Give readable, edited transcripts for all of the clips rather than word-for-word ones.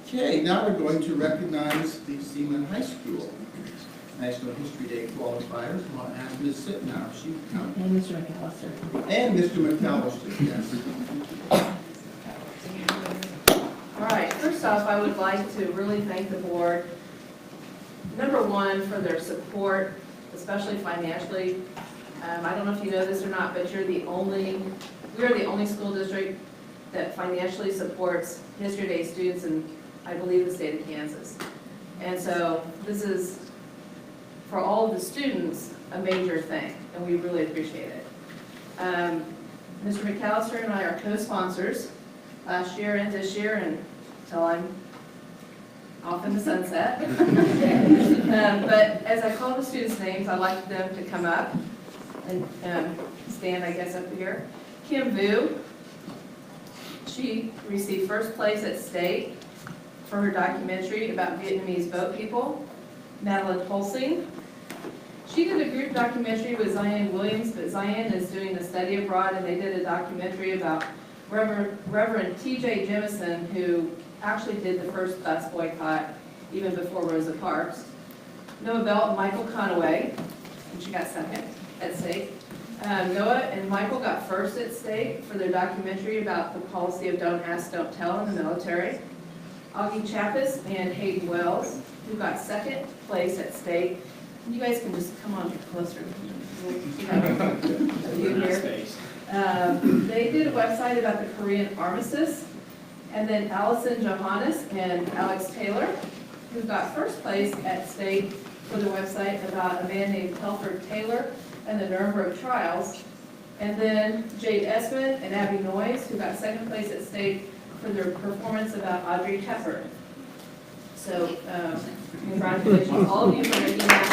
Okay, now we're going to recognize the Seaman High School National History Day qualifiers. I'll ask Ms. Sitnow if she can come. And Mr. McAllister. And Mr. McAllister, yes. All right, first off, I would like to really thank the board, number one, for their support, especially financially. I don't know if you know this or not, but we are the only school district that financially supports History Day students in, I believe, the state of Kansas. And so this is, for all of the students, a major thing, and we really appreciate it. Mr. McAllister and I are co-sponsors last year and this year until I'm off in the sunset. But as I call the students' names, I'd like them to come up and stand, I guess, up here. Kim Vu, she received first place at state for her documentary about Vietnamese boat people. Madeline Tolsing, she did a group documentary with Zion Williams, but Zion is doing a study abroad, and they did a documentary about Reverend T.J. Jemison, who actually did the first bus boycott even before Rosa Parks. Noah Bell and Michael Conaway, and she got second at state. Noah and Michael got first at state for their documentary about the policy of don't ask, don't tell in the military. Augie Chappis and Hayden Wells, who got second place at state. You guys can just come on closer. They did a website about the Korean armistice. And then Allison Johannes and Alex Taylor, who got first place at state for the website about a man named Telford Taylor and the Nuremberg trials. And then Jade Esmond and Abby Noyes, who got second place at state for their performance about Audrey Hepburn. So, congratulations, all of you, for making that.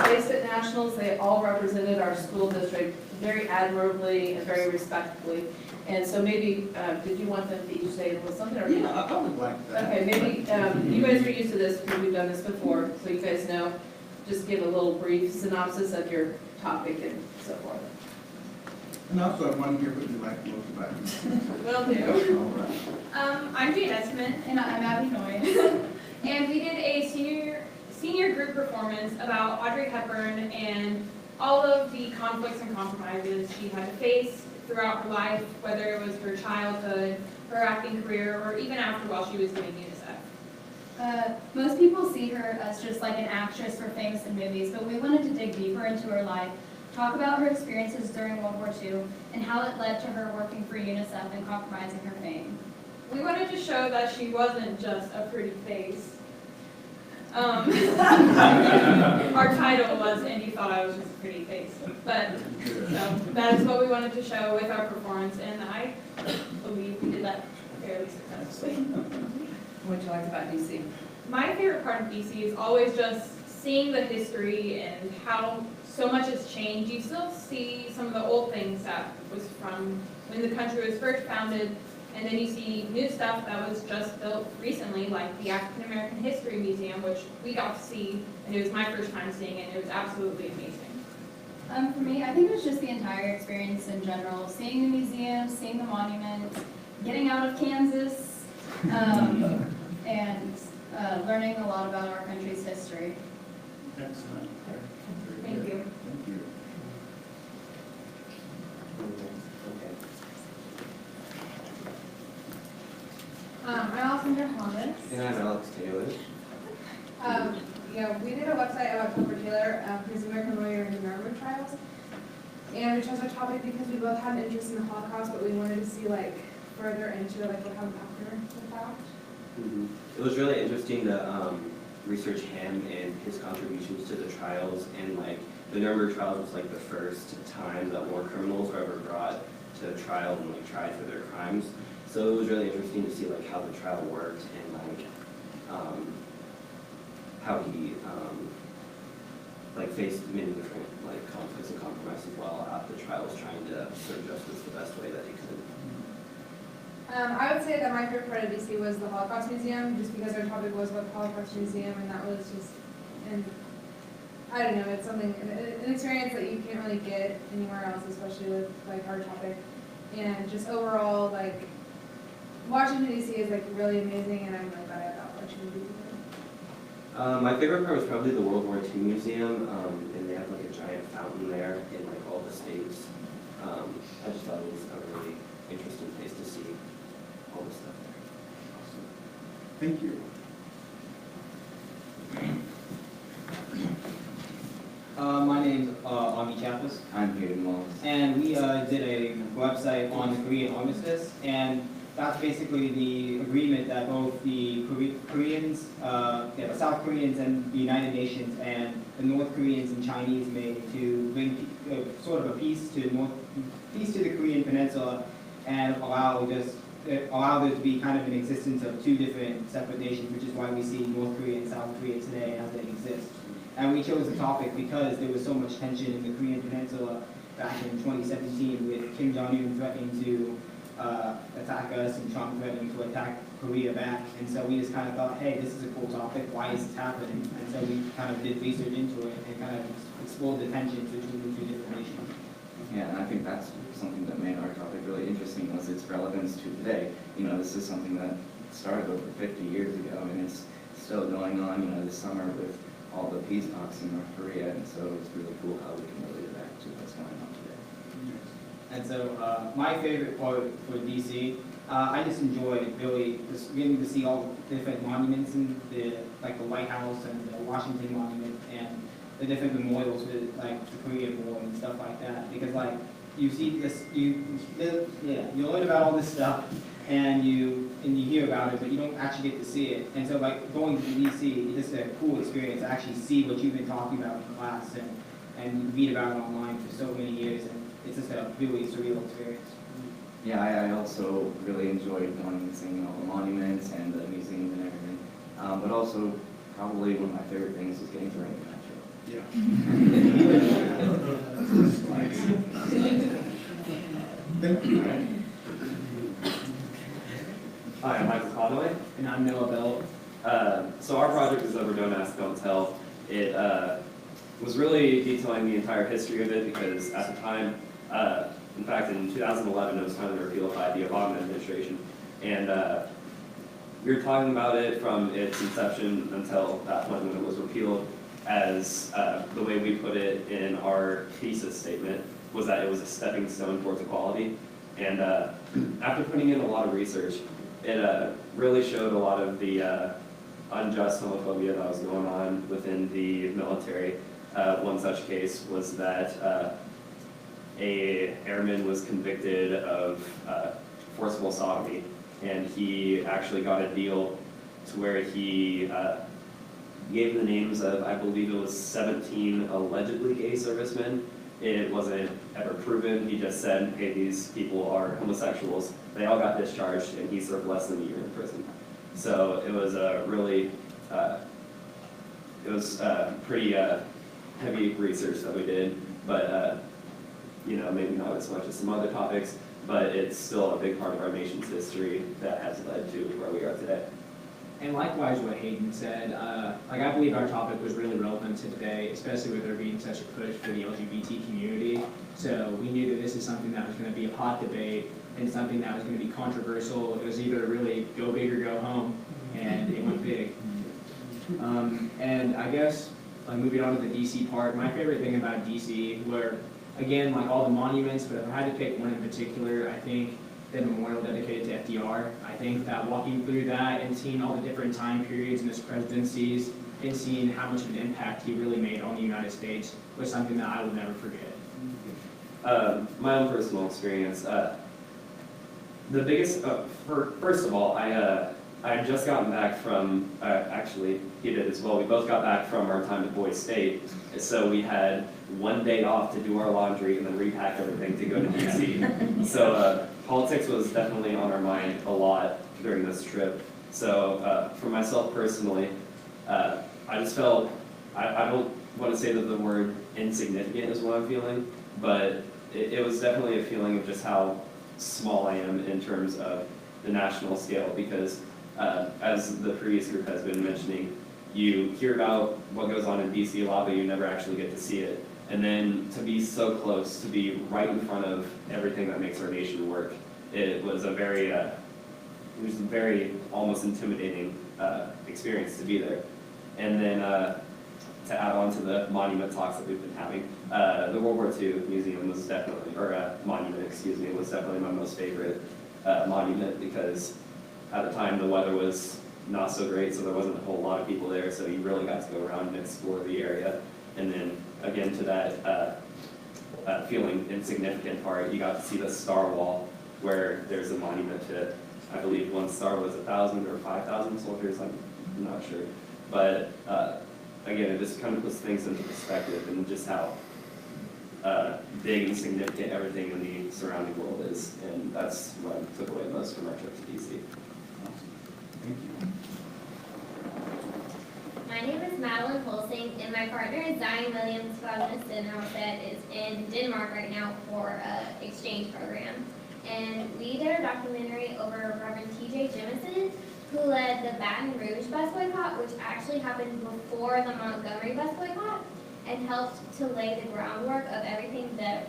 Placed at nationals, they all represented our school district very admirably and very respectfully. And so maybe, did you want them to each say a little something? Or Yeah, I would like that. Okay, maybe you guys are used to this because we've done this before, so you guys know. Just give a little brief synopsis of your topic and so forth. And also, I want to hear what you like most about it. Will do. All right. I'm Jade Esmond. And I'm Abby Noyes. And we did a senior group performance about Audrey Hepburn and all of the conflicts and compromises she had to face throughout her life, whether it was her childhood, her acting career, or even after while she was doing UNICEF. Most people see her as just like an actress for famous in movies, but we wanted to dig deeper into her life, talk about her experiences during World War II, and how it led to her working for UNICEF and compromising her fame. We wanted to show that she wasn't just a pretty face. Our title was "And You Thought I Was Just a Pretty Face," but so that is what we wanted to show with our performance, and I believe we did that fairly successfully. What do you like about DC? My favorite part of DC is always just seeing the history and how so much has changed. You still see some of the old things that was from when the country was first founded, and then you see new stuff that was just built recently, like the African American History Museum, which we got to see, and it was my first time seeing it, and it was absolutely amazing. For me, I think it was just the entire experience in general, seeing the museum, seeing the monuments, getting out of Kansas, and learning a lot about our country's history. Excellent. Thank you. Thank you. I'm Allison Johannes. And I'm Alex Taylor. We did a website about Telford Taylor, his American lawyer in the Nuremberg trials. And we chose our topic because we both had an interest in the Holocaust, but we wanted to see further into what happened after the fact. Mm-hmm. It was really interesting to research him and his contributions to the trials, and the Nuremberg trials was the first time that war criminals were ever brought to trial and tried for their crimes. So it was really interesting to see how the trial worked and how he faced many different conflicts and compromises while at the trials, trying to serve justice the best way that he could. I would say that my favorite part of DC was the Holocaust Museum, just because our topic was about the Holocaust Museum, and that was just, and I don't know, it's something, an experience that you can't really get anywhere else, especially with our topic. And just overall, like, Washington DC is like really amazing, and I'm really glad I had the opportunity to go. My favorite part was probably the World War II Museum, and they have like a giant fountain there in like all the states. I just thought it was a really interesting place to see all the stuff there. Thank you. My name's Ami Chapas, I'm Hayden Wallace. and we did a website on the Korean armistice, and that's basically the agreement that both the Koreans, the South Koreans and the United Nations and the North Koreans and Chinese made to bring sort of a peace to the Korean Peninsula and allow there to be kind of an existence of two different separate nations, which is why we see North Korea and South Korea today as they exist. And we chose the topic because there was so much tension in the Korean Peninsula back in 2017 with Kim Jong-un threatening to attack us and Trump threatening to attack Korea back. And so we just kind of thought, hey, this is a cool topic. Why is this happening? And so we kind of did research into it and kind of explored the tensions between the two different nations. Yeah, and I think that's something that made our topic really interesting was its relevance to today. You know, this is something that started over 50 years ago, and it's still going on, you know, this summer with all the peace talks in North Korea, and so it's really cool how we can relate it back to what's going on today. And so my favorite part for DC, I just enjoyed really just getting to see all the different monuments in like the White House and the Washington Monument and the different memorials with like the Korean War and stuff like that. Because like you see this, you learn about all this stuff and you hear about it, but you don't actually get to see it. And so like going to DC, it's just a cool experience to actually see what you've been talking about in class and read about it online for so many years. And it's just a really surreal experience. Yeah, I also really enjoyed going and seeing all the monuments and the museums and everything. But also, probably one of my favorite things was getting to rank in that show. Yeah. Thank you. Hi, I'm Michael Conway. And I'm Noah Bell. So our project is over Don't Ask, Don't Tell. It was really detailing the entire history of it because at the time, in fact in 2011 it was finally repealed by the Obama administration. And we were talking about it from its inception until that point when it was repealed as the way we put it in our thesis statement was that it was a stepping stone towards equality. And after putting in a lot of research, it really showed a lot of the unjust homophobia that was going on within the military. One such case was that a airman was convicted of forcible sodomy, and he actually got a deal to where he gave the names of, I believe it was 17 allegedly gay servicemen. It wasn't ever proven. He just said, hey, these people are homosexuals. They all got discharged, and he served less than a year in prison. So it was really, pretty heavy research that we did, but you know, maybe not as much as some other topics, but it's still a big part of our nation's history that has led to where we are today. And likewise what Hayden said, like I believe our topic was really relevant to today, especially with there being such a push for the LGBT community. So we knew that this is something that was going to be a hot debate and something that was going to be controversial. It was either really go big or go home, and it went big. And I guess moving on to the DC part, my favorite thing about DC were, again, like all the monuments, but if I had to pick one in particular, I think the memorial dedicated to FDR. I think that walking through that and seeing all the different time periods in his presidencies and seeing how much of an impact he really made on the United States was something that I will never forget. My own personal experience, the biggest, first of all, I had just gotten back from, actually he did as well, we both got back from our time at Boise State, so we had one day off to do our laundry and then repack everything to go to DC. So politics was definitely on our mind a lot during this trip. So for myself personally, I just felt, I don't want to say that the word insignificant is what I'm feeling, but it was definitely a feeling of just how small I am in terms of the national scale, because as the previous group has been mentioning, you hear about what goes on in DC a lot, but you never actually get to see it. And then to be so close, to be right in front of everything that makes our nation work, it was a very almost intimidating experience to be there. And then to add on to the monument talks that we've been having, the World War II museum was definitely, or monument, excuse me, was definitely my most favorite monument, because at the time the weather was not so great, so there wasn't a whole lot of people there, so you really got to go around and explore the area. And then again, to that feeling insignificant part, you got to see the star wall, where there's a monument to, I believe one star was 1,000 or 5,000 soldiers, I'm not sure. But again, it just kind of puts things into perspective and just how big and significant everything in the surrounding world is. And that's what I took away most from our trip to DC. Thank you. My name is Madeline Pulsing, and my partner is Zion Williams, who I was going to sit now, that is in Denmark right now for an exchange program. And we did a documentary over Reverend T.J. Jemison, who led the Baton Rouge bus boycott, which actually happened before the Montgomery bus boycott, and helped to lay the groundwork of everything that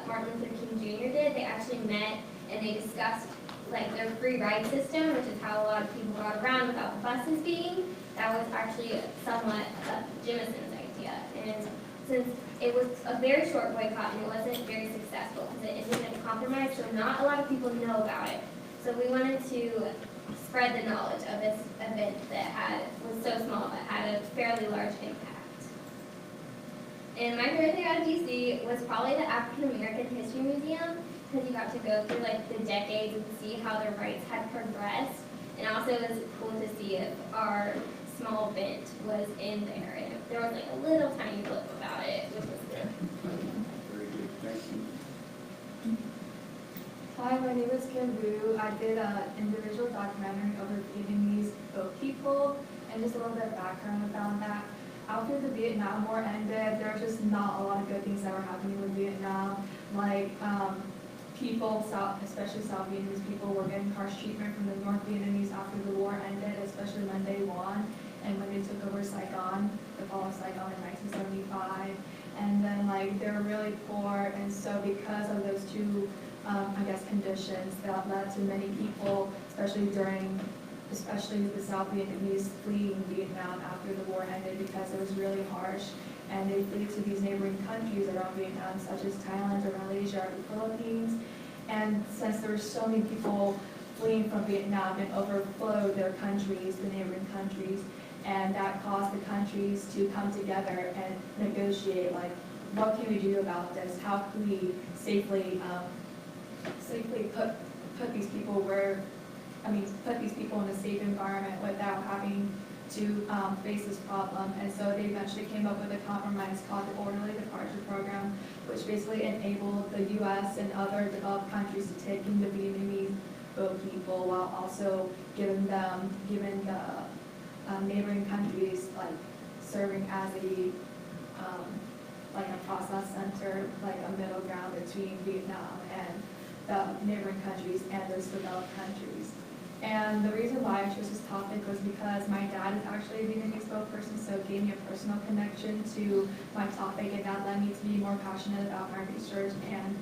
Martin Luther King Jr. did. They actually met and they discussed like their free ride system, which is how a lot of people got around without the buses being. That was actually somewhat Jemison's idea. And since it was a very short boycott and it wasn't very successful because it ended in compromise, so not a lot of people know about it. So we wanted to spread the knowledge of this event that was so small but had a fairly large impact. And my favorite thing out of DC was probably the African American History Museum, because you got to go through like the decades and see how their rights had progressed. And also it was cool to see if our small event was in there. And there was like a little tiny blip about it, which was good. Very good, thank you. Hi, my name is Kim Vu. I did an individual documentary over Vietnamese boat people, and just a little bit of background about that. After the Vietnam War ended, there was just not a lot of good things that were happening with Vietnam. Like people, especially South Vietnamese people, were getting harsh treatment from the North Vietnamese after the war ended, especially when they won and when they took over Saigon, the fall of Saigon in 1975. And then like they were really poor, and so because of those two conditions that led to many people, especially the South Vietnamese fleeing Vietnam after the war ended because it was really harsh, and they fled to these neighboring countries around Vietnam, such as Thailand or Malaysia or the Philippines. And since there were so many people fleeing from Vietnam, it overflowed their countries, the neighboring countries, and that caused the countries to come together and negotiate, like, what can we do about this? How can we safely put these people put these people in a safe environment without having to face this problem. And so they eventually came up with a compromise called the Orderly Departure Program, which basically enabled the U.S. and other developed countries to take in the Vietnamese boat people while also giving the neighboring countries like serving as a process center, like a middle ground between Vietnam and the neighboring countries and those developed countries. And the reason why I chose this topic was because my dad is actually a Vietnamese spokesperson, so it gave me a personal connection to my topic, and that led me to be more passionate about my research, and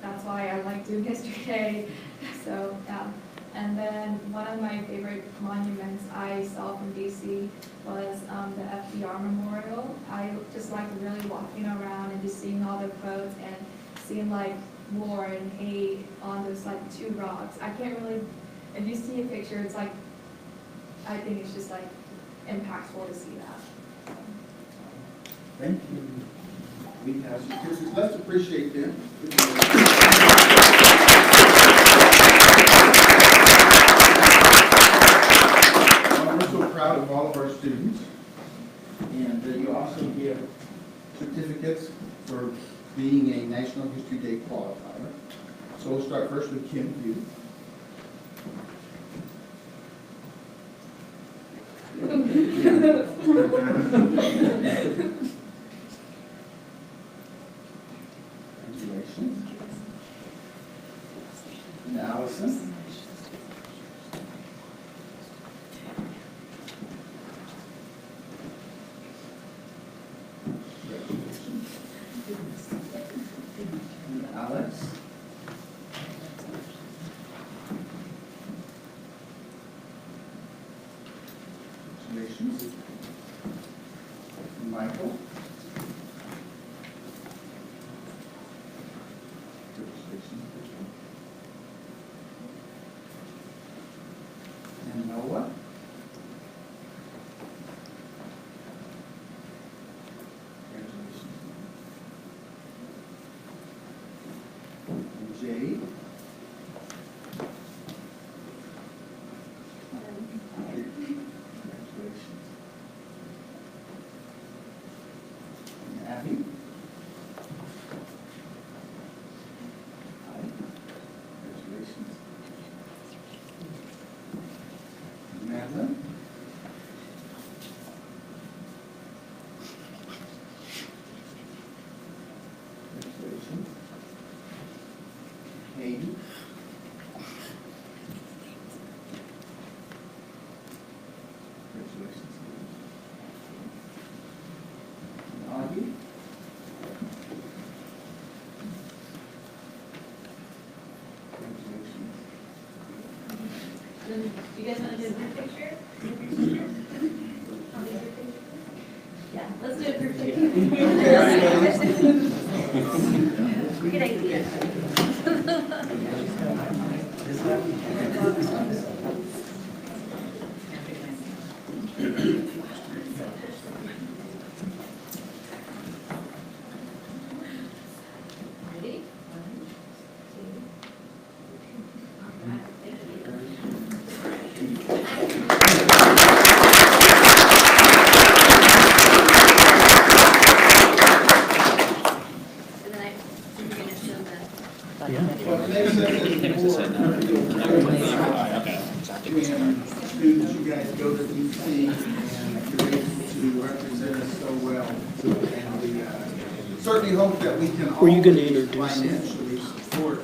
that's why I like doing History Day. So yeah. And then one of my favorite monuments I saw from DC was the FDR Memorial. I just liked really walking around and just seeing all the quotes and seeing like war and hate on those like two rocks. I can't really, if you see a picture, it's like, I think it's just like impactful to see that. Thank you. We have some pictures. Let's appreciate them. We're so proud of all of our students. And you also get certificates for being a National History Day qualifier. So we'll start first with Kim Yu. Congratulations. And Allison. Congratulations. And Noah. Congratulations. And Jade. Congratulations. And Abby. Hi. Congratulations. Madeline. Congratulations. Hayden. Congratulations. And Augie. Congratulations. You guys want to do a group picture? Yeah, let's do a group picture. Good idea. Ready? One, two. All right, thank you. And then you're gonna show the. Well, they said that when students, you guys go to DC and you're able to represent us so well. And we certainly hope that we can always financially support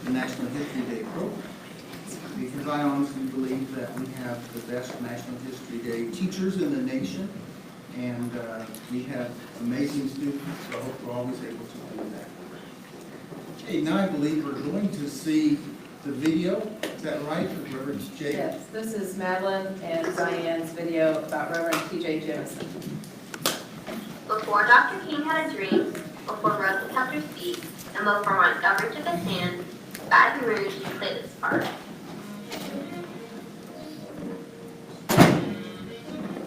the National History Day program. Because I honestly believe that we have the best National History Day teachers in the nation. And we have amazing students, so I hope we're always able to do that. Okay, now I believe we're going to see the video. Is that right, of Reverend Jay? Yes, this is Madeline and Diane's video about Reverend T.J. Jemison. Before Dr. King had a dream, before Rosa tapped her feet, and before Montgomery took a stand, Baton Rouge played its part.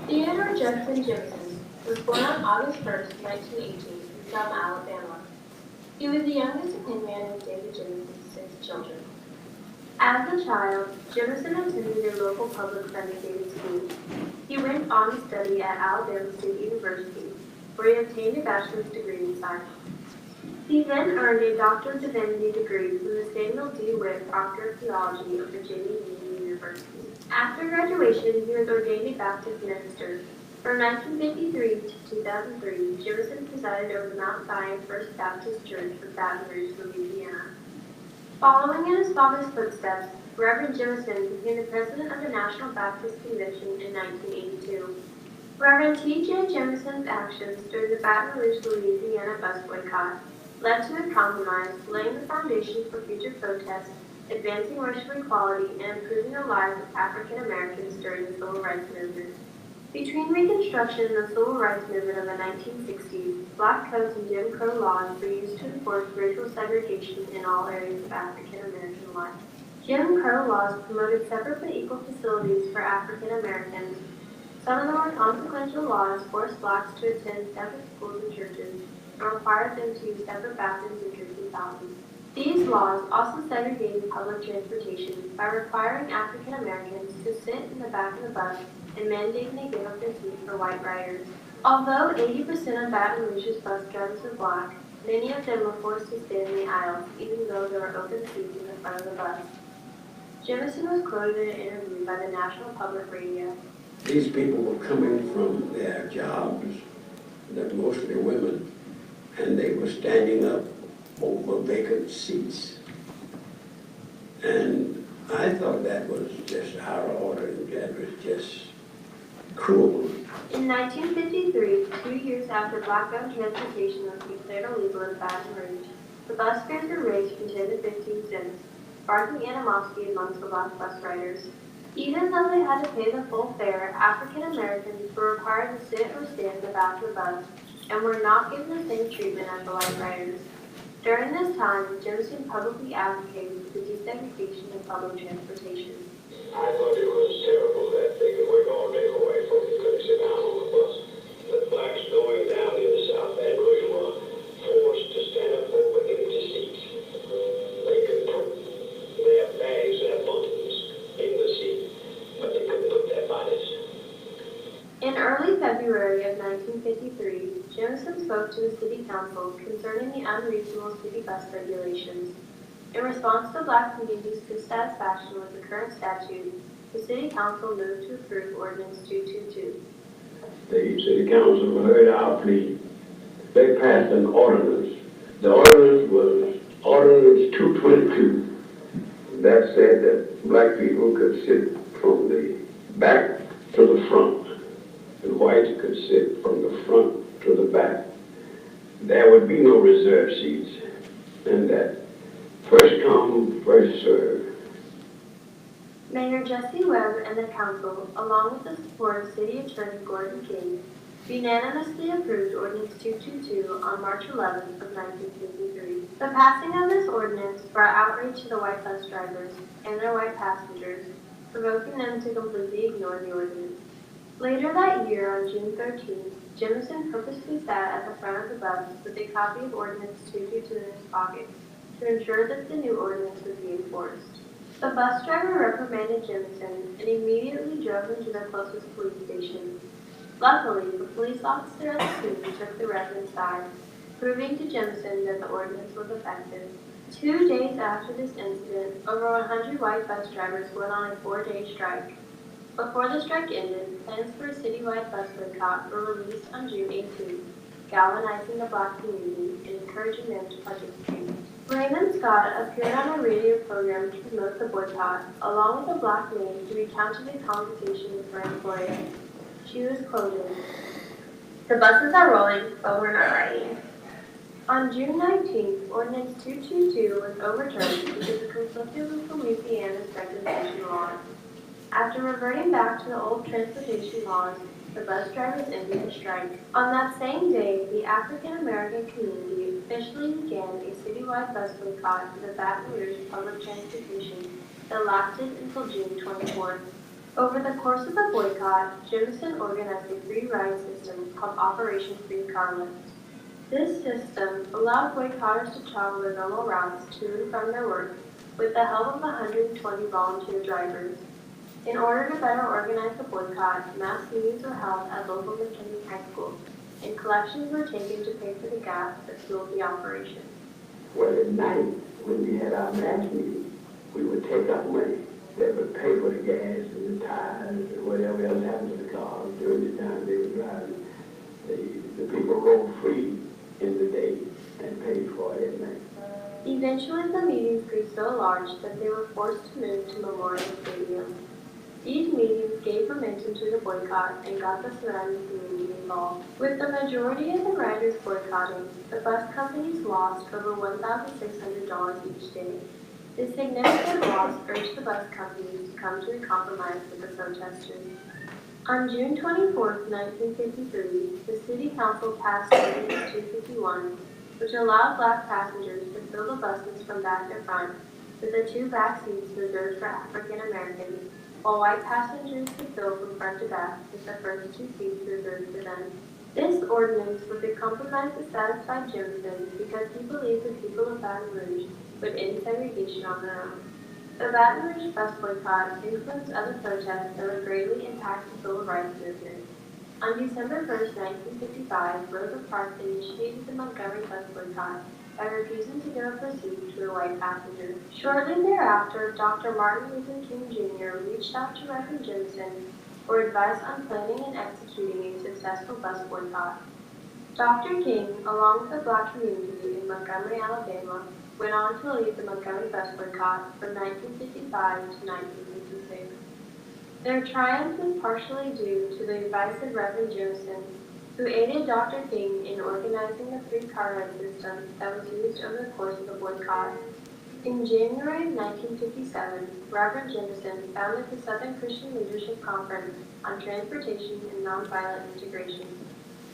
Theodore Jefferson Jemison was born on August 1st, 1918, in Selma, Alabama. He was the youngest of Henry and David Jemison's 6 children. As a child, Jemison attended a local public segregated school. He went on to study at Alabama State University, where he obtained a bachelor's degree in science. He then earned a Doctor of Divinity degree from the Samuel D. Witt Proctor of Theology of Virginia Union University. After graduation, he was ordained a Baptist minister. From 1953 to 2003, Jemison presided over the Mount Zion First Baptist Church of Baton Rouge, Louisiana. Following in his father's footsteps, Reverend Jemison became the president of the National Baptist Convention in 1982. Reverend T.J. Jemison's actions during the Baton Rouge, Louisiana bus boycott led to a compromise, laying the foundation for future protests, advancing racial equality, and improving the lives of African Americans during the Civil Rights Movement. Between Reconstruction and the Civil Rights Movement of the 1960s, black codes and Jim Crow laws were used to enforce racial segregation in all areas of African American life. Jim Crow laws promoted separate but equal facilities for African Americans. Some of the more consequential laws forced blacks to attend separate schools and churches and required them to use separate bathrooms and drinking fountains. These laws also segregated public transportation by requiring African Americans to sit in the back of the bus and mandating they give up their seat for white riders. Although 80% of Baton Rouge's bus drivers were black, many of them were forced to stand in the aisles, even though there were open seats in the front of the bus. Jemison was quoted in an interview by the National Public Radio. These people were coming from their jobs, they're mostly women, and they were standing up over vacant seats. And I thought that was just out of order, and that was just cruel. In 1953, 2 years after black-owned transportation was declared illegal in Baton Rouge, the bus fares were raised from 10 to 15 cents, sparking animosity amongst the black bus riders. Even though they had to pay the full fare, African Americans were required to sit or stand in the back of the bus and were not given the same treatment as the white riders. During this time, Jemison publicly advocated for the desegregation of public transportation. I thought it was terrible that they could work all day for white folks couldn't sit down on the bus. The blacks going down in the South Baton Rouge were forced to stand up over empty seats. They could put their bags, their bundles in the seat, but they couldn't put their bodies. In early February of 1953, Jemison spoke to the City Council concerning the unreasonable city bus regulations. In response to Black community's dissatisfaction with the current statute, the City Council moved to approve Ordinance 222. The city council heard our plea. They passed an ordinance. The ordinance was Ordinance 222. That said that black people could sit from the back to the front, and whites could sit from the front to the back. There would be no reserved seats, and that first come, first served. Mayor Jesse Webb and the council, along with the support of City Attorney Gordon King, unanimously approved Ordinance 222 on March 11th of 1953. The passing of this ordinance brought outrage to the white bus drivers and their white passengers, provoking them to completely ignore the ordinance. Later that year, on June 13th, Jemison purposely sat at the front of the bus with a copy of Ordinance 222 in his pocket to ensure that the new ordinance would be enforced. The bus driver reprimanded Jemison and immediately drove him to the closest police station. Luckily, the police officer at the scene took the resident's side, proving to Jemison that the ordinance was effective. 2 days after this incident, over 100 white bus drivers went on a 4-day strike. Before the strike ended, plans for a citywide bus boycott were released on June 18th, galvanizing the Black community and encouraging them to participate. Raymond Scott appeared on a radio program to promote the boycott, along with a Black maid who recounted a conversation with her employer. She was quoted, "The buses are rolling, but we're not riding." On June 19th, Ordinance 222 was overturned because it conflicted with Louisiana's segregation laws. After reverting back to the old transportation laws, the bus drivers ended the strike. On that same day, the African American community officially began a citywide bus boycott of the Baton Rouge public transportation that lasted until June 24th. Over the course of the boycott, Jemison organized a free ride system called Operation Free Car Lift. This system allowed boycotters to travel their normal routes to and from their work with the help of 120 volunteer drivers. In order to better organize the boycott, mass meetings were held at local McKinney High School, and collections were taken to pay for the gas that fueled the operation. Well, at night, when we had our mass meeting, we would take our money that would pay for the gas and the tires and whatever else happened to the cars during the time they were driving. The people rode free in the day and paid for it at night. Eventually, the meetings grew so large that they were forced to move to Memorial Stadium. These meetings gave momentum to the boycott and got the surrounding community involved. With the majority of the riders boycotting, the bus companies lost over $1,600 each day. This significant loss urged the bus companies to come to a compromise with the protesters. On June 24, 1953, the City Council passed Ordinance 251, which allowed Black passengers to fill the buses from back to front, with the 2 back seats reserved for African Americans, while white passengers could fill from front to back with the first 2 seats reserved for them. This ordinance was a compromise that satisfied Jemison because he believed the people of Baton Rouge would end segregation on their own. The Baton Rouge bus boycott influenced other protests that would greatly impact the civil rights movement. On December 1, 1955, Rosa Parks initiated the Montgomery bus boycott by refusing to give up her seat to a white passenger. Shortly thereafter, Dr. Martin Luther King Jr. reached out to Reverend Jemison for advice on planning and executing a successful bus boycott. Dr. King, along with the Black community in Montgomery, Alabama, went on to lead the Montgomery bus boycott from 1955 to 1956. Their triumph was partially due to the advice of Reverend Jemison, who aided Dr. King in organizing the free car ride system that was used over the course of the boycott. In January of 1957, Reverend Jemison founded the Southern Christian Leadership Conference on Transportation and Nonviolent Integration.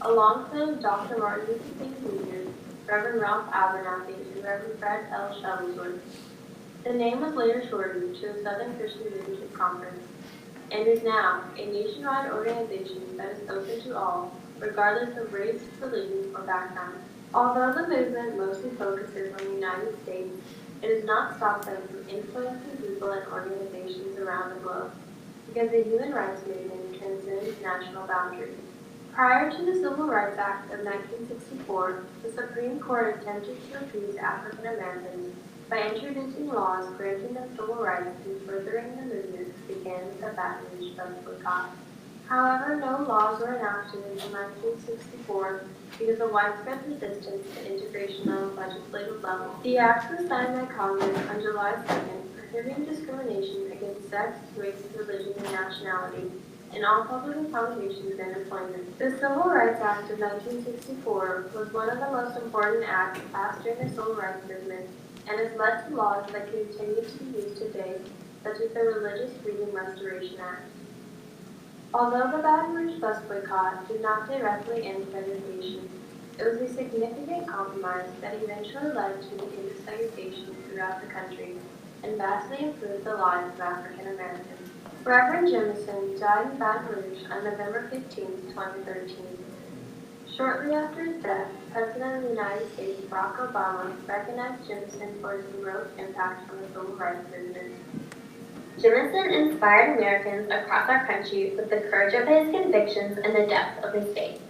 Alongside Dr. Martin Luther King Jr., Reverend Ralph Abernathy, and Reverend Fred L. Shuttlesworth. The name was later shortened to the Southern Christian Leadership Conference, and is now a nationwide organization that is open to all, regardless of race, religion, or background. Although the movement mostly focuses on the United States, it has not stopped them from influencing people and organizations around the globe, because the human rights movement transcends national boundaries. Prior to the Civil Rights Act of 1964, the Supreme Court attempted to appease African Americans by introducing laws granting them civil rights and furthering the movement began with the Baton Rouge bus boycott. However, no laws were enacted until 1964 because of widespread resistance to integration on a legislative level. The act was signed by Congress on July 2nd, prohibiting discrimination against sex, race, religion, and nationality in all public accommodations and employment. The Civil Rights Act of 1964 was one of the most important acts passed during the Civil Rights Movement and has led to laws that continue to be used today, such as the Religious Freedom Restoration Act. Although the Baton Rouge bus boycott did not directly end segregation, it was a significant compromise that eventually led to an end of segregation throughout the country and vastly improved the lives of African Americans. Reverend Jemison died in Baton Rouge on November 15, 2013. Shortly after his death, President of the United States Barack Obama recognized Jemison for his heroic impact on the civil rights movement. Jemison inspired Americans across our country with the courage of his convictions and the depth of his faith.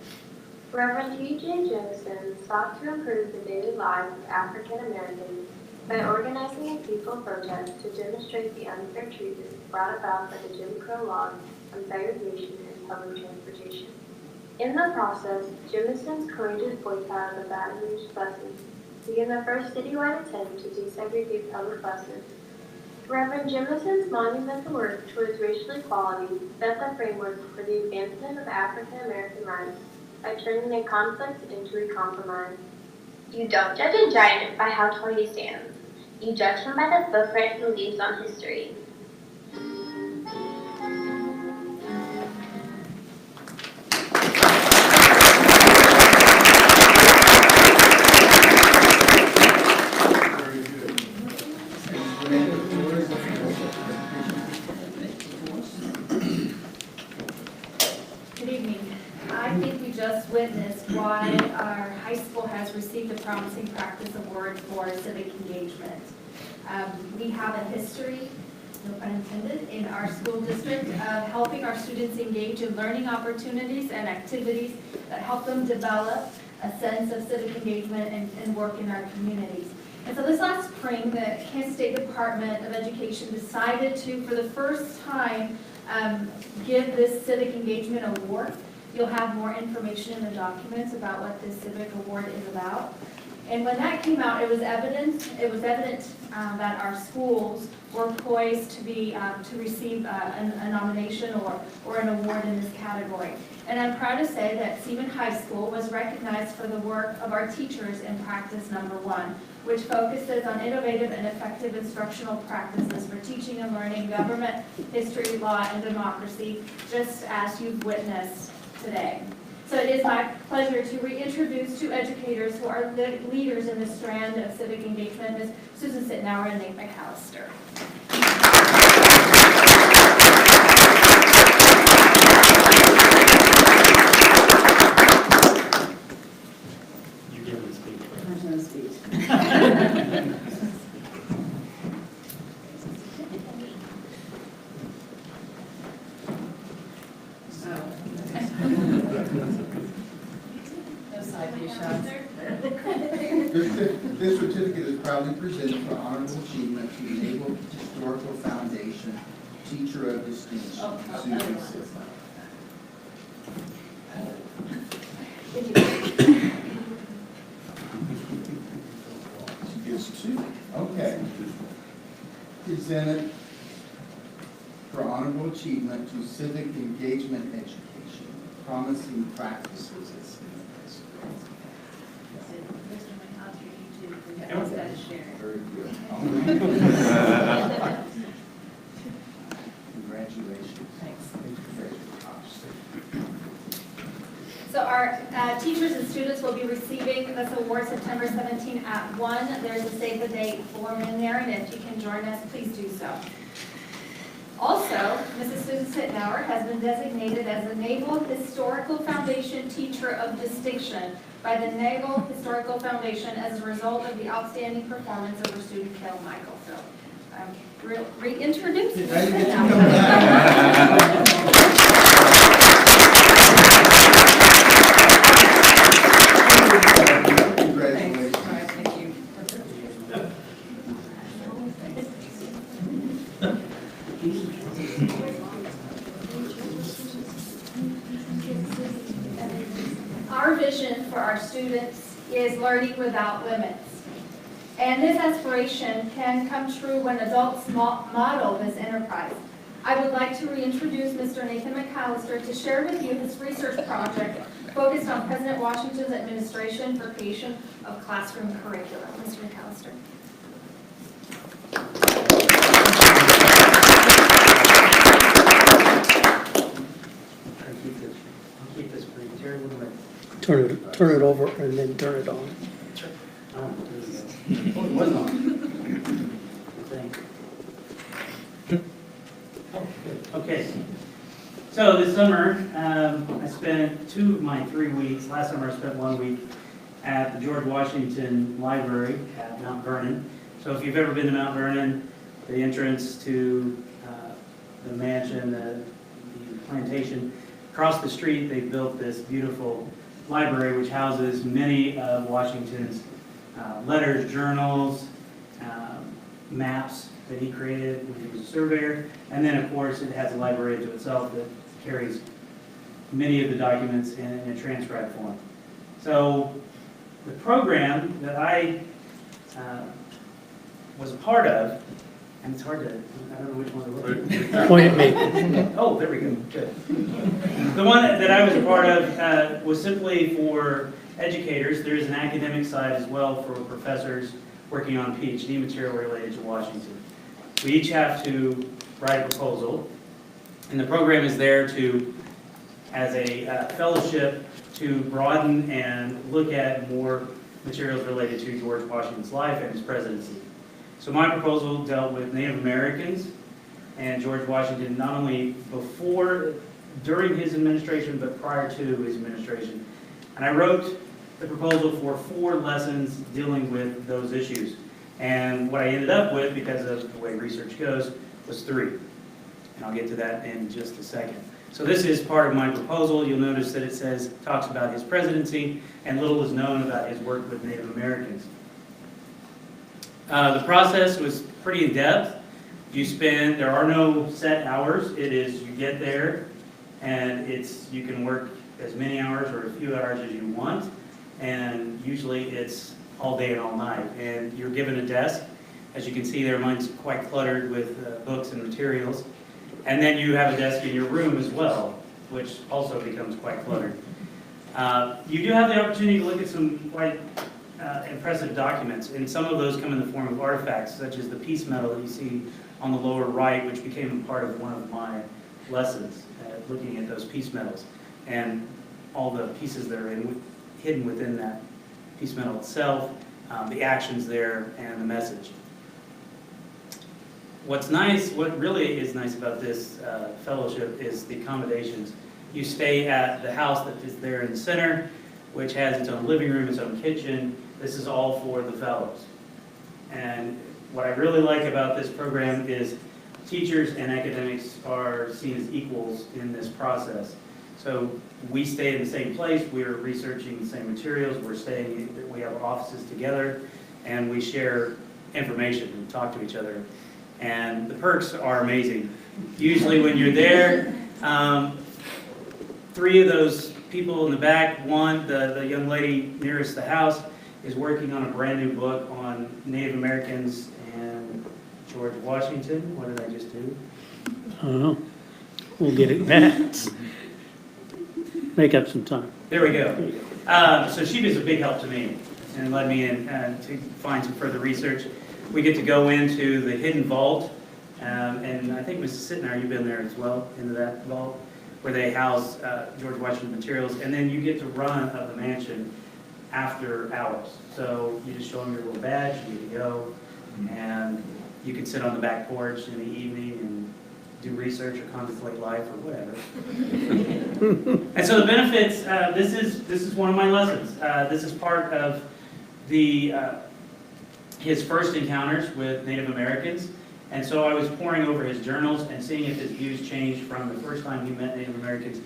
Reverend T.J. Jemison sought to improve the daily lives of African Americans by organizing a peaceful protest to demonstrate the unfair treatment brought about by the Jim Crow laws on segregation and public transportation. In the process, Jemison's courageous boycott of the Baton Rouge buses began the first citywide attempt to desegregate public buses. Reverend Jemison's monumental work towards racial equality set the framework for the advancement of African American rights by turning a conflict into a compromise. You don't judge a giant by how tall he stands. You judge him by the footprint he leaves on history. Very good. Amanda, the floor is yours. Good evening. I think we just witnessed why our high school has received the Promising Practice Award for civic engagement. We have a history, no pun intended, in our school district of helping our students engage in learning opportunities and activities that help them develop a sense of civic engagement and work in our communities. And so this last spring, the Kansas State Department of Education decided to, for the first time, give this Civic Engagement Award. You'll have more information in the documents about what this Civic Award is about. And when that came out, it was evident that our schools were poised to receive a nomination or an award in this category. And I'm proud to say that Seaman High School was recognized for the work of our teachers in practice number 1, which focuses on innovative and effective instructional practices for teaching and learning government, history, law, and democracy, just as you've witnessed today. So it is my pleasure to reintroduce two educators who are leaders in this strand of civic engagement, Ms. Susan Sittenauer and Nate McAllister. You give them a speech. There's no speech. No side view shots. This certificate is proudly presented for honorable achievement to the Naval Historical Foundation Teacher of Distinction, Susan Sittenauer. She gets 2. Okay. Presented for honorable achievement to civic engagement education, promising practices at Seaman High School. Mr. McAllister, you too. We got to share. Very good. Congratulations. Thanks. So our teachers and students will be receiving give this award September 17 at 1. There's a save the date form in there, and if you can join us, please do so. Also, Mrs. Susan Sittenauer has been designated as the Naval Historical Foundation Teacher of Distinction by the Naval Historical Foundation as a result of the outstanding performance of her student, Kel Michael. So, reintroduce Mrs. Congratulations. Thank you. Our vision for our students is learning without limits. And this aspiration can come true when adults model this enterprise. I would like to reintroduce Mr. Nathan McAllister to share with you his research project focused on President Washington's administration for creation of classroom curriculum. Mr. McAllister. I'll keep this brief. Terry, what do I? Turn it over and then turn it on. Oh, there we go. Oh, it was on. Thank you. Oh, good. Okay. So this summer, I spent 2 of my 3 weeks. Last summer, I spent 1 week at the George Washington Library at Mount Vernon. So if you've ever been to Mount Vernon, the entrance to the mansion, the plantation, across the street, they built this beautiful library which houses many of Washington's letters, journals, maps that he created when he was a surveyor. And then, of course, it has a library to itself that carries many of the documents in a transcribed form. So the program that I was a part of, and it's hard to, I don't know which one to look at. Point at me. Oh, there we go, good. The one that I was a part of was simply for educators. There is an academic side as well for professors working on PhD material related to Washington. We each have to write a proposal, and the program is there to, as a fellowship, to broaden and look at more materials related to George Washington's life and his presidency. So my proposal dealt with Native Americans and George Washington, not only during his administration, but prior to his administration. And I wrote the proposal for 4 lessons dealing with those issues. And what I ended up with, because of the way research goes, was 3. And I'll get to that in just a second. So this is part of my proposal. You'll notice that it talks about his presidency, and little is known about his work with Native Americans. The process was pretty in-depth. There are no set hours. It is, you get there, and you can work as many hours or a few hours as you want, and usually it's all day and all night. And you're given a desk. As you can see there, mine's quite cluttered with books and materials. And then you have a desk in your room as well, which also becomes quite cluttered. You do have the opportunity to look at some quite impressive documents, and some of those come in the form of artifacts, such as the peace medal that you see on the lower right, which became a part of one of my lessons, looking at those peace medals and all the pieces that are hidden within that peace medal itself, the actions there, and the message. What really is nice about this fellowship is the accommodations. You stay at the house that is there in the center, which has its own living room, its own kitchen. This is all for the fellows. And what I really like about this program is teachers and academics are seen as equals in this process. So we stay in the same place, we're researching the same materials, we have offices together, and we share information and talk to each other. And the perks are amazing. Usually when you're there, 3 of those people in the back, the young lady nearest the house, is working on a brand new book on Native Americans and George Washington. What did I just do? I don't know. We'll get it back. Make up some time. There we go. So she was a big help to me and led me in to find some further research. We get to go into the hidden vault, and I think Mrs. Sittenauer, you've been there as well, into that vault, where they house George Washington materials, and then you get to run of the mansion after hours. So you just show them your little badge, you get to go, and you can sit on the back porch in the evening and do research or contemplate life or whatever. And so the benefits, this is one of my lessons. This is part of his first encounters with Native Americans. And so I was poring over his journals and seeing if his views changed from the first time he met Native Americans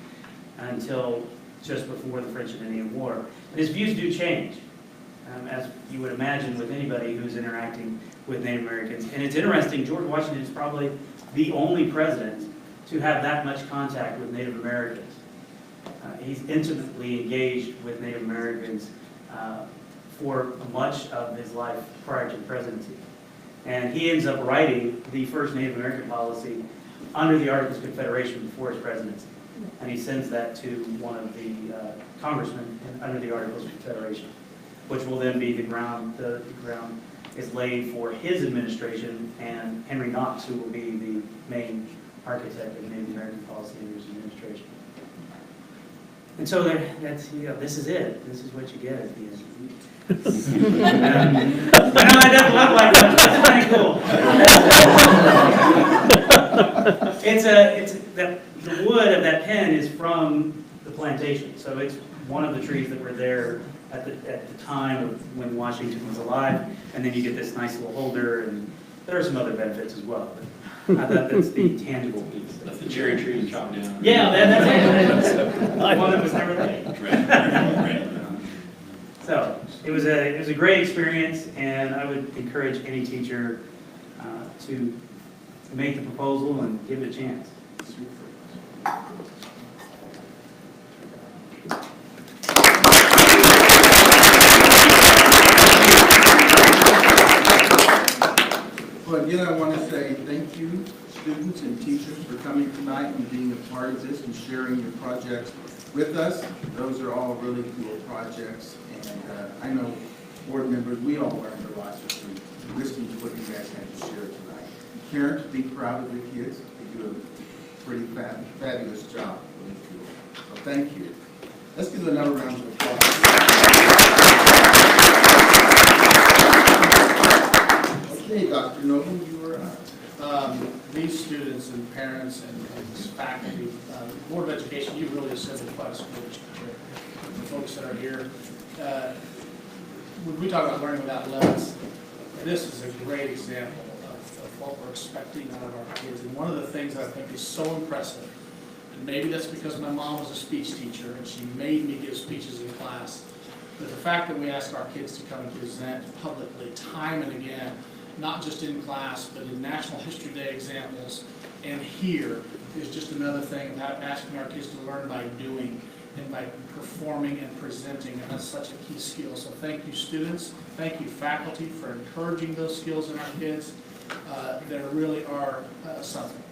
until just before the French and Indian War. And his views do change, as you would imagine with anybody who's interacting with Native Americans. And it's interesting, George Washington is probably the only president to have that much contact with Native Americans. He's intimately engaged with Native Americans for much of his life prior to the presidency. And he ends up writing the first Native American policy under the Articles of Confederation before his presidency. And he sends that to one of the congressmen under the Articles of Confederation, which will then be the ground is laid for his administration, and Henry Knox, who will be the main architect of Native American policy under his administration. And so this is it. This is what you get at the end. I know that doesn't look like much, but it's pretty cool. The wood of that pen is from the plantation, so it's one of the trees that were there at the time of when Washington was alive, and then you get this nice little holder, and there are some other benefits as well. But I thought that's the tangible piece. That's the cherry tree you chopped down. Yeah, that's it. One that was never there. Right. So it was a great experience, and I would encourage any teacher to make the proposal and give it a chance. Well, again, I want to say thank you, students and teachers, for coming tonight and being a part of this and sharing your projects with us. Those are all really cool projects, and I know board members, we all learned a lot just from listening to what you guys had to share tonight. Parents, be proud of your kids. They do a pretty fabulous job. Really cool. So thank you. Let's give another round of applause. Okay, Dr. Noble, you were up. These students and parents and faculty, the Board of Education, you really assembled quite a school district here. The folks that are here, when we talk about learning without limits, this is a great example of what we're expecting out of our kids. And one of the things that I think is so impressive, and maybe that's because my mom was a speech teacher and she made me give speeches in class, but the fact that we ask our kids to come and present publicly time and again, not just in class, but in National History Day examples, and here is just another thing about asking our kids to learn by doing and by performing and presenting, and that's such a key skill. So thank you, students. Thank you, faculty, for encouraging those skills in our kids. They really are something.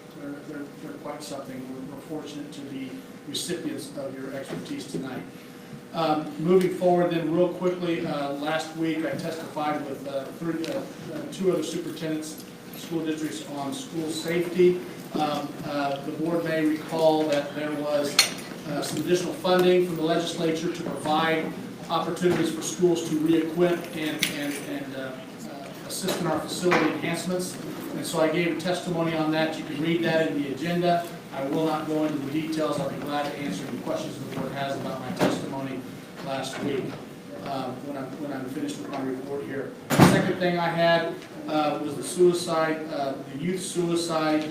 They're quite something. We're fortunate to be recipients of your expertise tonight. Moving forward then real quickly, last week I testified with two other superintendents, school districts on school safety. The board may recall that there was some additional funding from the legislature to provide opportunities for schools to re-equip and assist in our facility enhancements. And so I gave a testimony on that. You can read that in the agenda. I will not go into the details. I'll be glad to answer any questions the board has about my testimony last week when I'm finished with my report here. The second thing I had was the suicide, the youth suicide,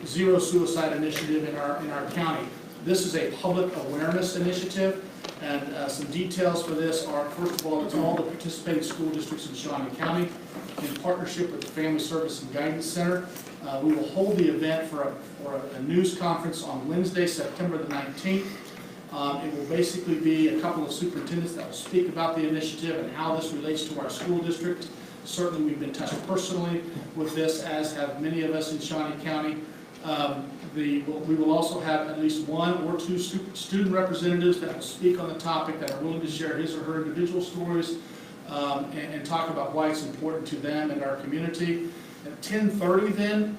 zero suicide initiative in our county. This is a public awareness initiative, and some details for this are, first of all, it's all the participating school districts in Shawnee County in partnership with the Family Service and Guidance Center. We will hold the event for a news conference on Wednesday, September the 19th. It will basically be a couple of superintendents that will speak about the initiative and how this relates to our school district. Certainly we've been touched personally with this, as have many of us in Shawnee County. We will also have at least one or two student representatives that will speak on the topic, that are willing to share his or her individual stories and talk about why it's important to them and our community. At 10:30 then,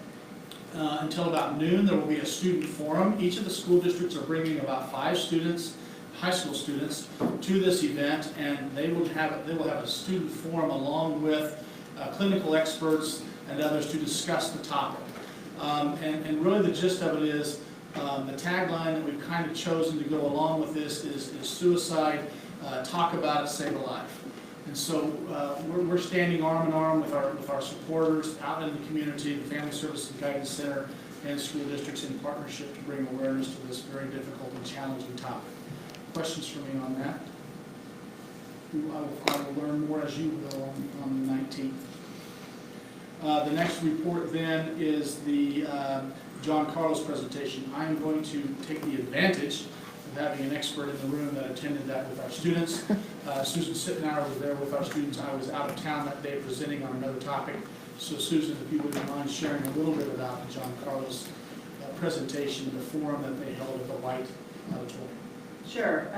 until about noon, there will be a student forum. Each of the school districts are bringing about 5 students, high school students to this event, and they will have a student forum along with clinical experts and others to discuss the topic. And really the gist of it is, the tagline that we've kind of chosen to go along with this is suicide, talk about it, save a life. And so we're standing arm in arm with our supporters out in the community, the Family Service and Guidance Center, and school districts in partnership to bring awareness to this very difficult and challenging topic. Questions for me on that? I will learn more as you will on the 19th. The next report then is the John Carlos presentation. I am going to take the advantage of having an expert in the room that attended that with our students. Susan Sittenauer was there with our students. I was out of town that day presenting on another topic. So Susan, if you wouldn't mind sharing a little bit about the John Carlos presentation, the forum that they held at the White Auditorium. Sure.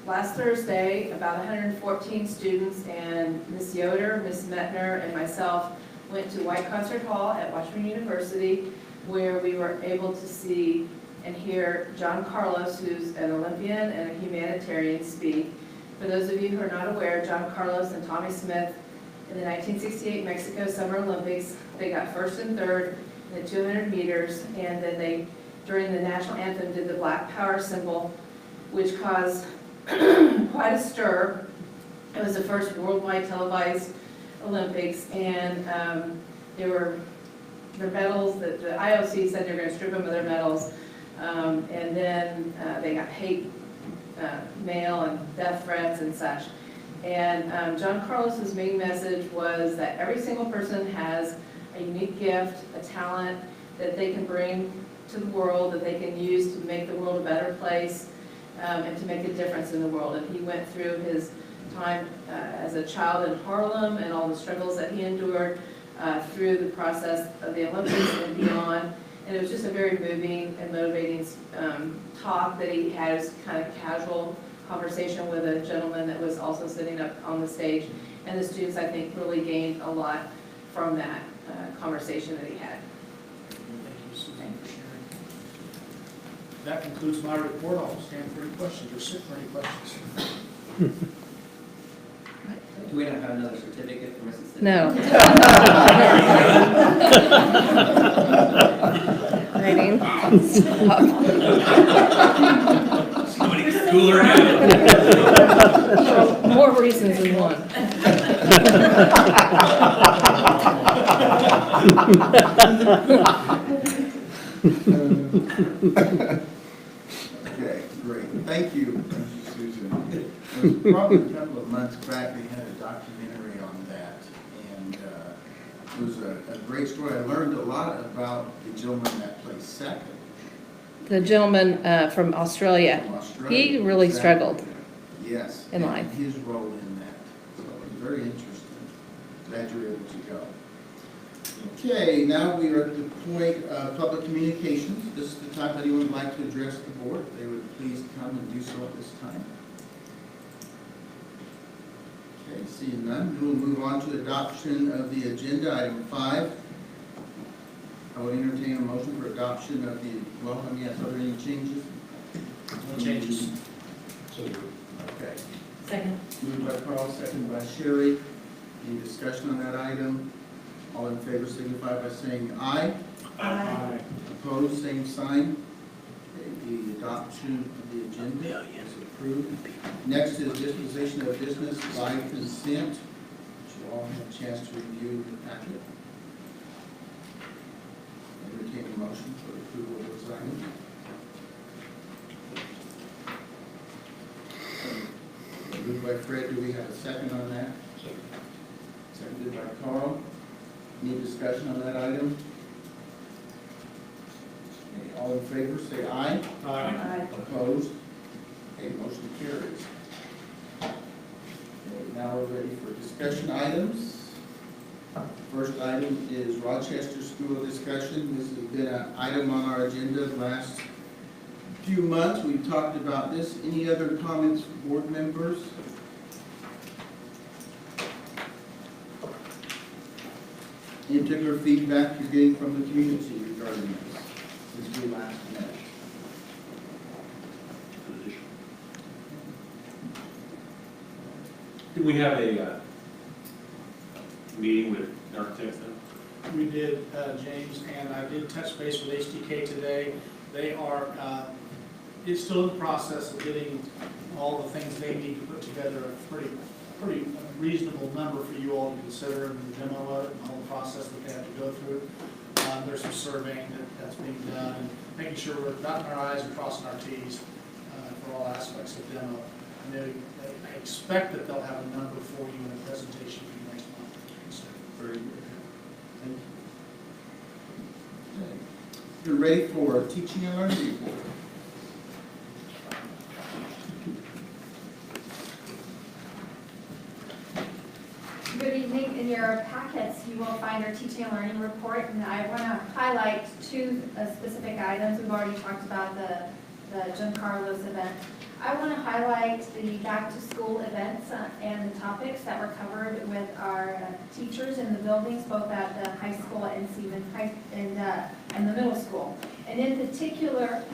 Last Thursday, about 114 students and Ms. Yoder, Ms. Metner, and myself went to White Concert Hall at Washburn University, where we were able to see and hear John Carlos, who's an Olympian and a humanitarian, speak. For those of you who are not aware, John Carlos and Tommy Smith, in the 1968 Mexico Summer Olympics, they got first and third in the 200 meters, and then they, during the national anthem, did the Black Power symbol, which caused quite a stir. It was the first worldwide televised Olympics, and their medals, the IOC said they were going to strip them of their medals, and then they got hate mail and death threats and such. And John Carlos's main message was that every single person has a unique gift, a talent that they can bring to the world, that they can use to make the world a better place, and to make a difference in the world. And he went through his time as a child in Harlem and all the struggles that he endured through the process of the Olympics and beyond. And it was just a very moving and motivating talk that he had. It was kind of casual conversation with a gentleman that was also sitting up on the stage. And the students, I think, really gained a lot from that conversation that he had. Thank you, Susan, for sharing. That concludes my report. I'll stand for any questions or sit for any questions. Do we not have another certificate for Mrs. Sitton? No. Somebody school her out. More reasons than one. Okay, great. Thank you, Susan. It was probably a couple of months back, they had a documentary on that, and it was a great story. I learned a lot about the gentleman that plays second. The gentleman from Australia, From Australia. he really Exactly. struggled. Yes. In and life. his role in that. So it was very interesting. Glad you were able to go. Okay, now we are at the point of public communications. This is the time if anyone would like to address the board. If they would please come and do so at this time. Okay, seeing none, we will move on to adoption of the agenda, item 5. I will entertain a motion for adoption of the, well, let me ask, are there any changes? No changes. Okay. Second. Moved by Carl, second by Sherry. Any discussion on that item? All in favor signify by saying aye. Aye. Opposed, same sign. Okay, the adoption of the agenda is approved. Next is disposition of business by consent, which you all have a chance to review in the packet. Entertain a motion for approval of those items. Moved by Fred, do we have a second on that? Seconded by Carl. Any discussion on that item? Okay, all in favor, say aye. Aye. Opposed? Okay, motion carries. Okay, now we're ready for discussion items. First item is Rochester School discussion. This has been an item on our agenda the last few months. We've talked about this. Any other comments, board members? Any particular feedback you're getting from the community regarding this since we last met? Did we have a meeting with architects then? We did, James, and I did touch base with HDK today. They are, it's still in the process of getting all the things they need to put together a pretty reasonable number for you all to consider in the demo of it and the whole process that they have to go through. There's some surveying that's being done and making sure we're dotting our I's and crossing our T's for all aspects of demo. And I expect that they'll have a number for you in a presentation for you next month. So, Very good. Thank you. Okay. You're ready for teaching and learning report. Good evening. In your packets, you will find our teaching and learning report, and I want to highlight two specific items. We've already talked about the Giancarlo's event. I want to highlight the back-to-school events and the topics that were covered with our teachers in the buildings, both at the high school and Seaman High and the middle school. And in particular,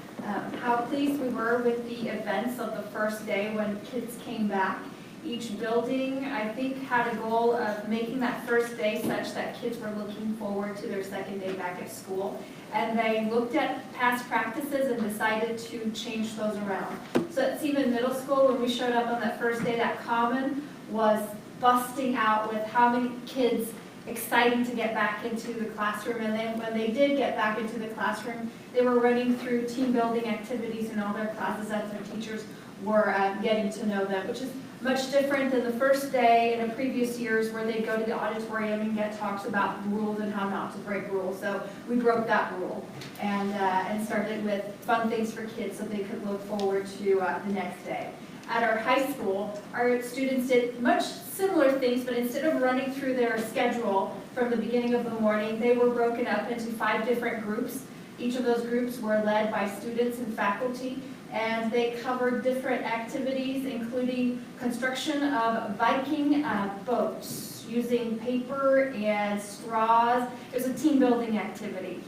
how pleased we were with the events of the first day when kids came back. Each building, I think, had a goal of making that first day such that kids were looking forward to their second day back at school. And they looked at past practices and decided to change those around. So at Seaman Middle School, when we showed up on that first day, that common was busting out with how many kids exciting to get back into the classroom. And then when they did get back into the classroom, they were running through team building activities in all their classes as their teachers were getting to know them, which is much different than the first day in the previous years where they go to the auditorium and get talks about rules and how not to break rules. So we broke that rule and started with fun things for kids so they could look forward to the next day. At our high school, our students did much similar things, but instead of running through their schedule from the beginning of the morning, they were broken up into 5 different groups. Each of those groups were led by students and faculty, and they covered different activities, including construction of Viking boats using paper and straws. It was a team building activity.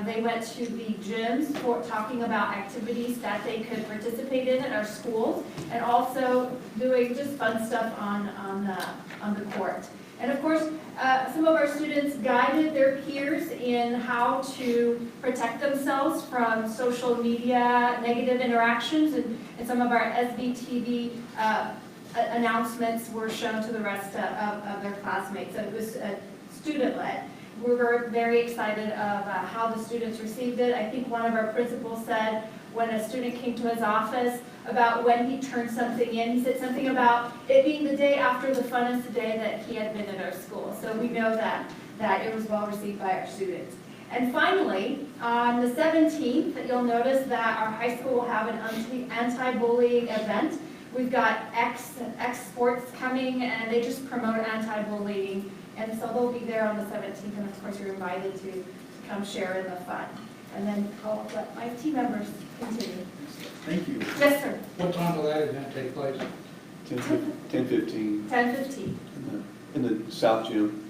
They went to the gyms for talking about activities that they could participate in at our schools, and also doing just fun stuff on the court. And of course, some of our students guided their peers in how to protect themselves from social media negative interactions, and some of our SBTV announcements were shown to the rest of their classmates. So it was student-led. We were very excited of how the students received it. I think one of our principals said when a student came to his office about when he turned something in, he said something about it being the day after the funnest day that he had been at our school. So we know that it was well received by our students. And finally, on the 17th, you'll notice that our high school will have an anti-bullying event. We've got X Sports coming, and they just promote anti-bullying. And so they'll be there on the 17th, and of course you're invited to come share in the fun. And then I'll let my team members continue. Thank you. Yes, sir. what time will that event take place? 10:15 10:15. in the South Gym.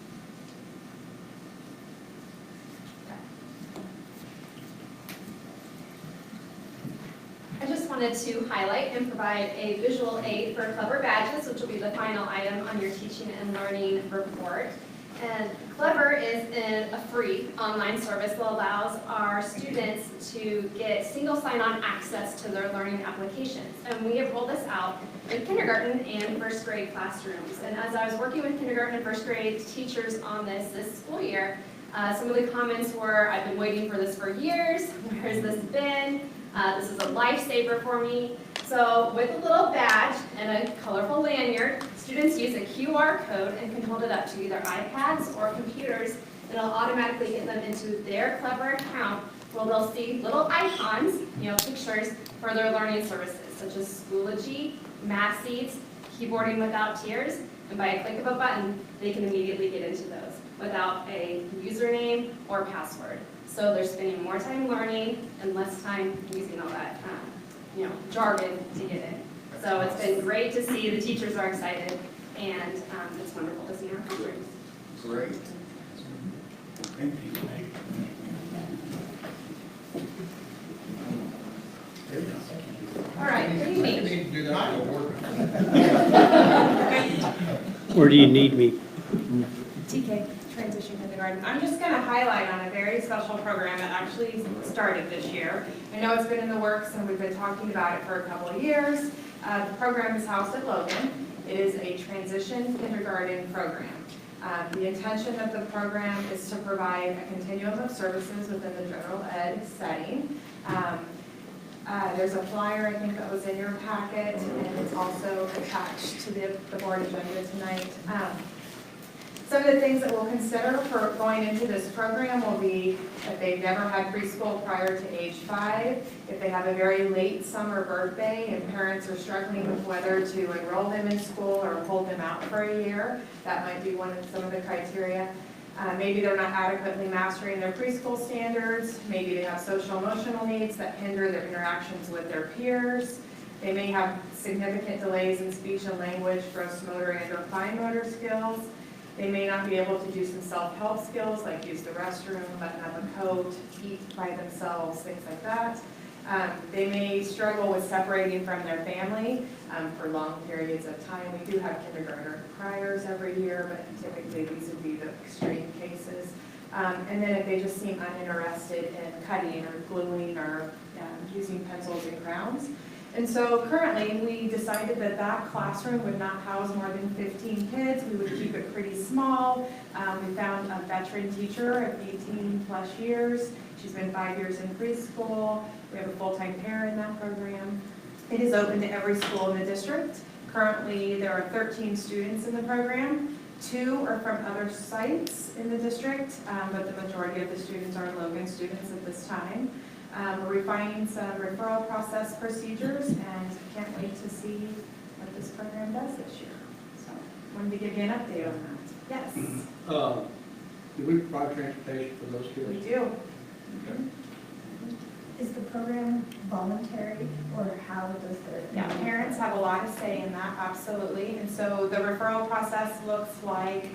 I just wanted to highlight and provide a visual aid for Clever Badges, which will be the final item on your teaching and learning report. And Clever is a free online service that allows our students to get single sign-on access to their learning applications. And we have rolled this out in kindergarten and first grade classrooms. And as I was working with kindergarten and first grade teachers on this school year, some of the comments were, I've been waiting for this for years, where has this been? This is a lifesaver for me. So with a little badge and a colorful lanyard, students use a QR code and can hold it up to either iPads or computers. It'll automatically get them into their Clever account where they'll see little icons, pictures for their learning services, such as Schoology, Math Seeds, Keyboarding Without Tears, and by a click of a button, they can immediately get into those without a username or password. So they're spending more time learning and less time using all that, jargon to get in. So it's been great to see the teachers are excited, and it's wonderful to see our teachers. Great. Thank you. All right, good evening. I need to do that for work. Where do you need me? TK, Transition Kindergarten. I'm just going to highlight on a very special program that actually started this year. I know it's been in the works and we've been talking about it for a couple of years. The program is housed at Logan. It is a transition kindergarten program. The intention of the program is to provide a continuum of services within the general ed setting. There's a flyer, I think, that was in your packet, and it's also attached to the board agenda tonight. Some of the things that we'll consider for going into this program will be if they've never had preschool prior to age 5, if they have a very late summer birthday and parents are struggling with whether to enroll them in school or hold them out for a year, that might be some of the criteria. Maybe they're not adequately mastering their preschool standards. Maybe they have social emotional needs that hinder their interactions with their peers. They may have significant delays in speech and language, gross motor and or fine motor skills. They may not be able to do some self-help skills like use the restroom, button up a coat, eat by themselves, things like that. They may struggle with separating from their family for long periods of time. We do have kindergarten criers every year, but typically these would be the extreme cases. And then if they just seem uninterested in cutting or gluing or using pencils and crowns. And so currently, we decided that that classroom would not house more than 15 kids. We would keep it pretty small. We found a veteran teacher of 18 plus years. She's been 5 years in preschool. We have a full-time parent in that program. It is open to every school in the district. Currently, there are 13 students in the program. 2 are from other sites in the district, but the majority of the students are Logan students at this time. We're refining some referral process procedures and can't wait to see what this program does this year. So, wanted to give you an update on that. Yes? Do we provide transportation for those kids? We do. Okay. Is the program voluntary, or how does the? Yeah, parents have a lot of say in that, absolutely. And so the referral process looks like,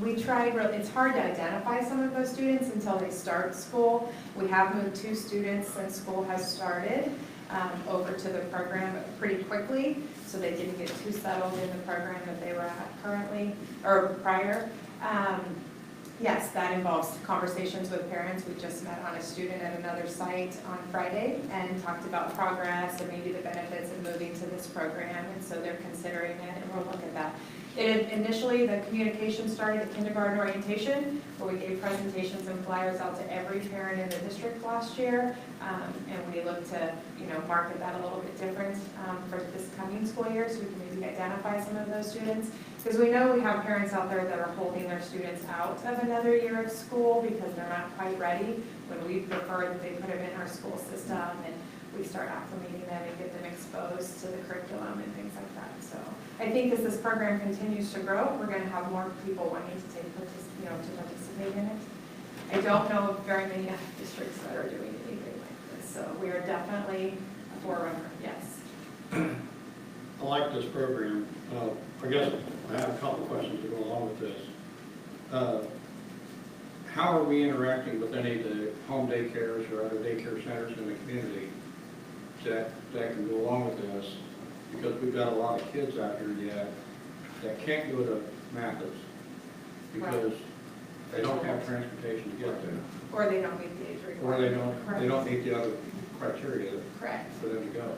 it's hard to identify some of those students until they start school. We have moved 2 students since school has started over to the program pretty quickly, so they didn't get too settled in the program that they were at currently, or prior. Yes, that involves conversations with parents. We just met on a student at another site on Friday and talked about progress and maybe the benefits of moving to this program, and so they're considering it, and we'll look at that. Initially, the communication started at kindergarten orientation, where we gave presentations and flyers out to every parent in the district last year, and we look to, market that a little bit different for this coming school year, so we can maybe identify some of those students. Because we know we have parents out there that are holding their students out of another year of school because they're not quite ready, when we prefer that they put them in our school system and we start acclimating them and get them exposed to the curriculum and things like that. So I think as this program continues to grow, we're going to have more people wanting to participate in it. I don't know of very many districts that are doing anything like this, so we are definitely a forerunner, yes. I like this program. I guess I have a couple questions to go along with this. How are we interacting with any of the home daycares or other daycare centers in the community that can go along with this? Because we've got a lot of kids out here yet that can't go to Mathis because they don't have transportation to get there. Or they don't meet the age requirement. Or they don't meet the other criteria Correct. for them to go.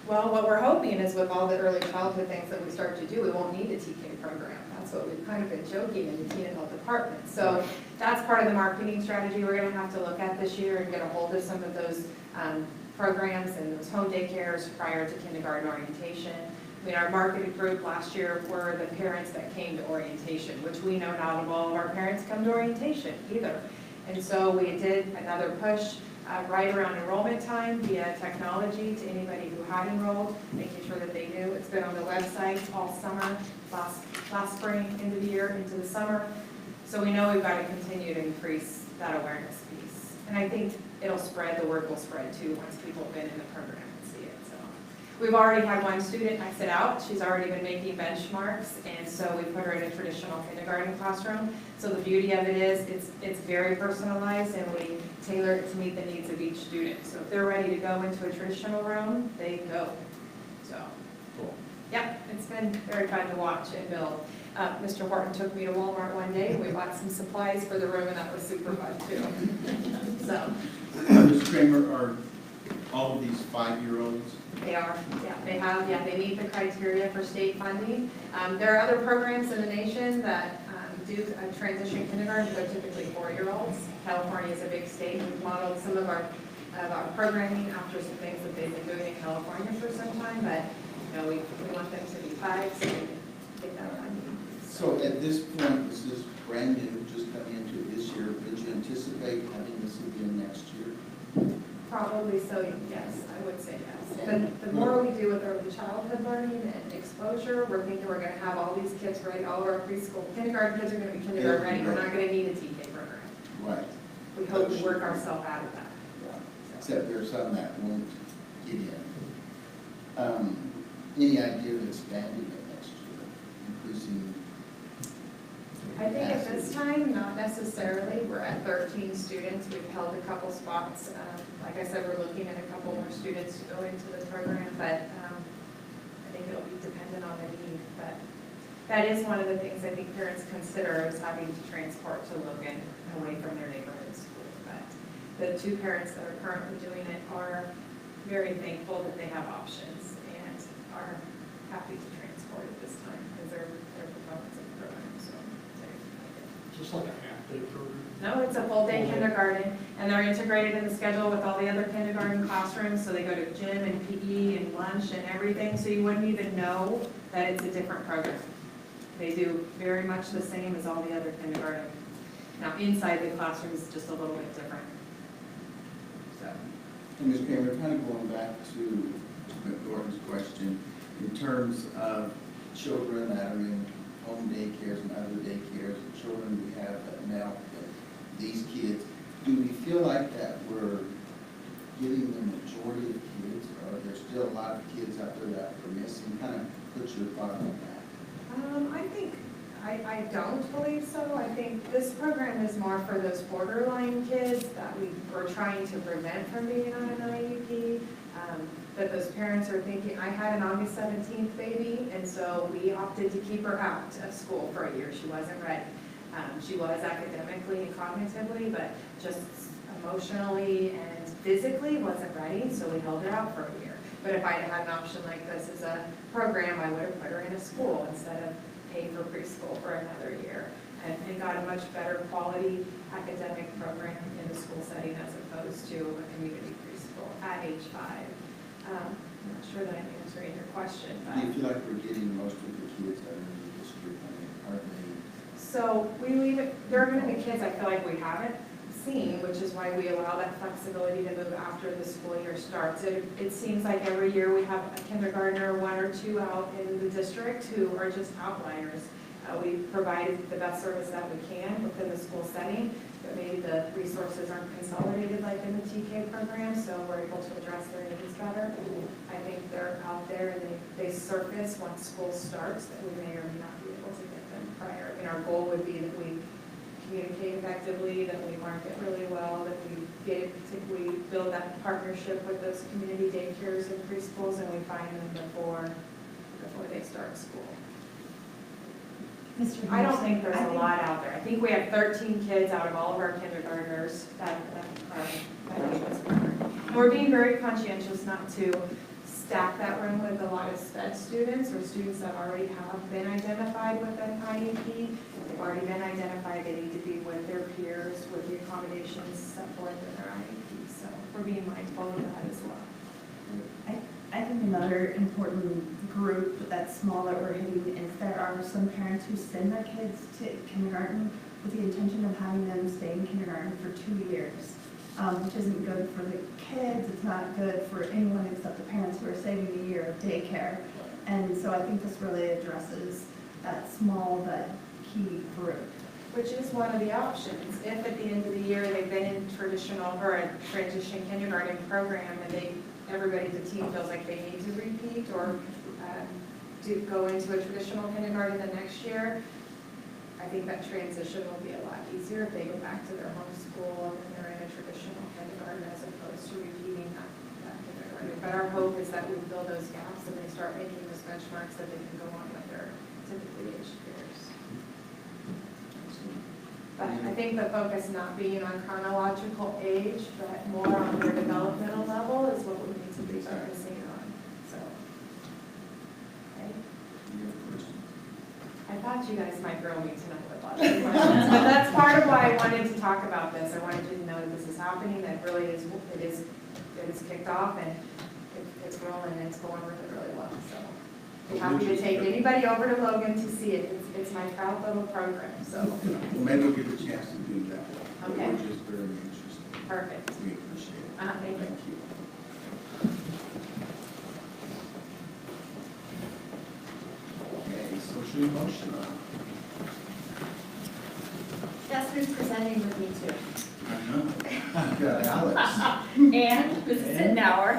Well, what we're hoping is with all the early childhood things that we start to do, we won't need a TK program. That's what we've kind of been joking in the teen and health department. So that's part of the marketing strategy we're going to have to look at this year and get a hold of some of those programs and those home daycares prior to kindergarten orientation. I mean, our marketed group last year were the parents that came to orientation, which we know not all of our parents come to orientation either. And so we did another push right around enrollment time via technology to anybody who had enrolled, making sure that they knew. It's been on the website all summer, last spring, end of the year, into the summer. So we know we've got to continue to increase that awareness piece. And I think it'll spread, the word will spread too once people have been in the program and see it. So we've already had one student exit out. She's already been making benchmarks, and so we put her in a traditional kindergarten classroom. So the beauty of it is it's very personalized, and we tailor it to meet the needs of each student. So if they're ready to go into a traditional room, they can go. So, Cool. Yep, it's been very fun to watch and build. Mr. Horton took me to Walmart one day, and we bought some supplies for the room, and that was super fun too. So, Mr. Kramer, are all of these 5-year-olds? they are, they meet the criteria for state funding. There are other programs in the nation that do a transition kindergarten, but they're typically 4-year-olds. California is a big state. We've modeled some of our programming after some things that they've been doing in California for some time, but we want them to be 5, so we can get that funding. So at this point, this is brand new, just coming into it this year. Would you anticipate having this again next year? Probably so, yes, I would say yes. The more we do with early childhood learning and exposure, we're thinking we're gonna have all these kids ready, all of our preschool, kindergarten kids are gonna be kindergarten ready, we're not gonna need a TK program. Right. We hope to work ourselves out of that. Except there are some that won't get in. Any idea of expanding it next year, increasing? I think at this time, not necessarily. We're at 13 students. We've held a couple spots. Like I said, we're looking at a couple more students to go into the program, but I think it'll be dependent on the need. But that is one of the things I think parents consider is having to transport to Logan away from their neighborhood school. But the 2 parents that are currently doing it are very thankful that they have options and are happy to transport at this time because they're proponents of the program. So. Just like a half-day program? No, it's a full-day kindergarten, and they're integrated in the schedule with all the other kindergarten classrooms, so they go to gym and PE and lunch and everything, so you wouldn't even know that it's a different program. They do very much the same as all the other kindergarten. Now, inside the classroom is just a little bit different. So. And Ms. Kramer, kind of going back to Gordon's question, in terms of children that are in home daycares and other daycares, the children we have now, these kids, do we feel like that we're getting the majority of kids, or are there still a lot of kids out there that we're missing? Kind of put your thought on that. I don't believe so. I think this program is more for those borderline kids that we're trying to prevent from being on an IEP. That those parents are thinking, I had an August 17th baby, and so we opted to keep her out of school for a year. She wasn't ready. She was academically and cognitively, but just emotionally and physically wasn't ready, so we held her out for a year. But if I had had an option like this as a program, I would have put her in a school instead of paying for preschool for another year, and got a much better quality academic program in the school setting as opposed to a community preschool at age 5. I'm not sure that I'm answering your question, but. Do you feel like we're getting most of the kids that are in the district? I mean, are they? So we leave it, there are going to be kids I feel like we haven't seen, which is why we allow that flexibility to move after the school year starts. It seems like every year we have a kindergartner, 1 or 2 out in the district who are just outliers. We provide the best service that we can within the school setting, but maybe the resources aren't consolidated like in the TK program, so we're able to address their needs better. I think they're out there and they surface once school starts that we may or may not be able to get them prior. I mean, our goal would be that we communicate effectively, that we market really well, that we build that partnership with those community daycares and preschools, and we find them before they start school. I don't think there's a lot out there. I think we have 13 kids out of all of our kindergartners that are in this program. And we're being very conscientious not to stack that room with a lot of SPED students or students that already have been identified with an IEP. They've already been identified, they need to be with their peers, with the accommodations set forth in their IEP. So we're being mindful of that as well. I think another important group that's small that we're hitting is there are some parents who send their kids to kindergarten with the intention of having them stay in kindergarten for 2 years, which isn't good for the kids. It's not good for anyone except the parents who are saving a year of daycare. And so I think this really addresses that small but key group. Which is one of the options. If at the end of the year they've been in traditional or a transition kindergarten program and everybody, the team feels like they need to repeat or to go into a traditional kindergarten the next year, I think that transition will be a lot easier if they go back to their home school and they're in a traditional kindergarten as opposed to repeating that kindergarten but our hope is that we fill those gaps and they start making those benchmarks that they can go on with their typically aged peers. But I think the focus not being on chronological age, but more on their developmental level is what we need to be focusing on, so. Okay. I thought you guys might grill me tonight with lots of questions, but that's part of why I wanted to talk about this. I wanted you to know that this is happening, that really is, it is kicked off and it's rolling and it's going with it really well, so. I'm happy to take anybody over to Logan to see it. It's my proud little program, so. Well, maybe we'll get a chance to do that. Okay. We're just very interested. Perfect. We appreciate it. Thank you. Thank you. Okay, social emotional. Guess who's presenting with me too? I know. You've got Alex. And Mrs. Sittenauer.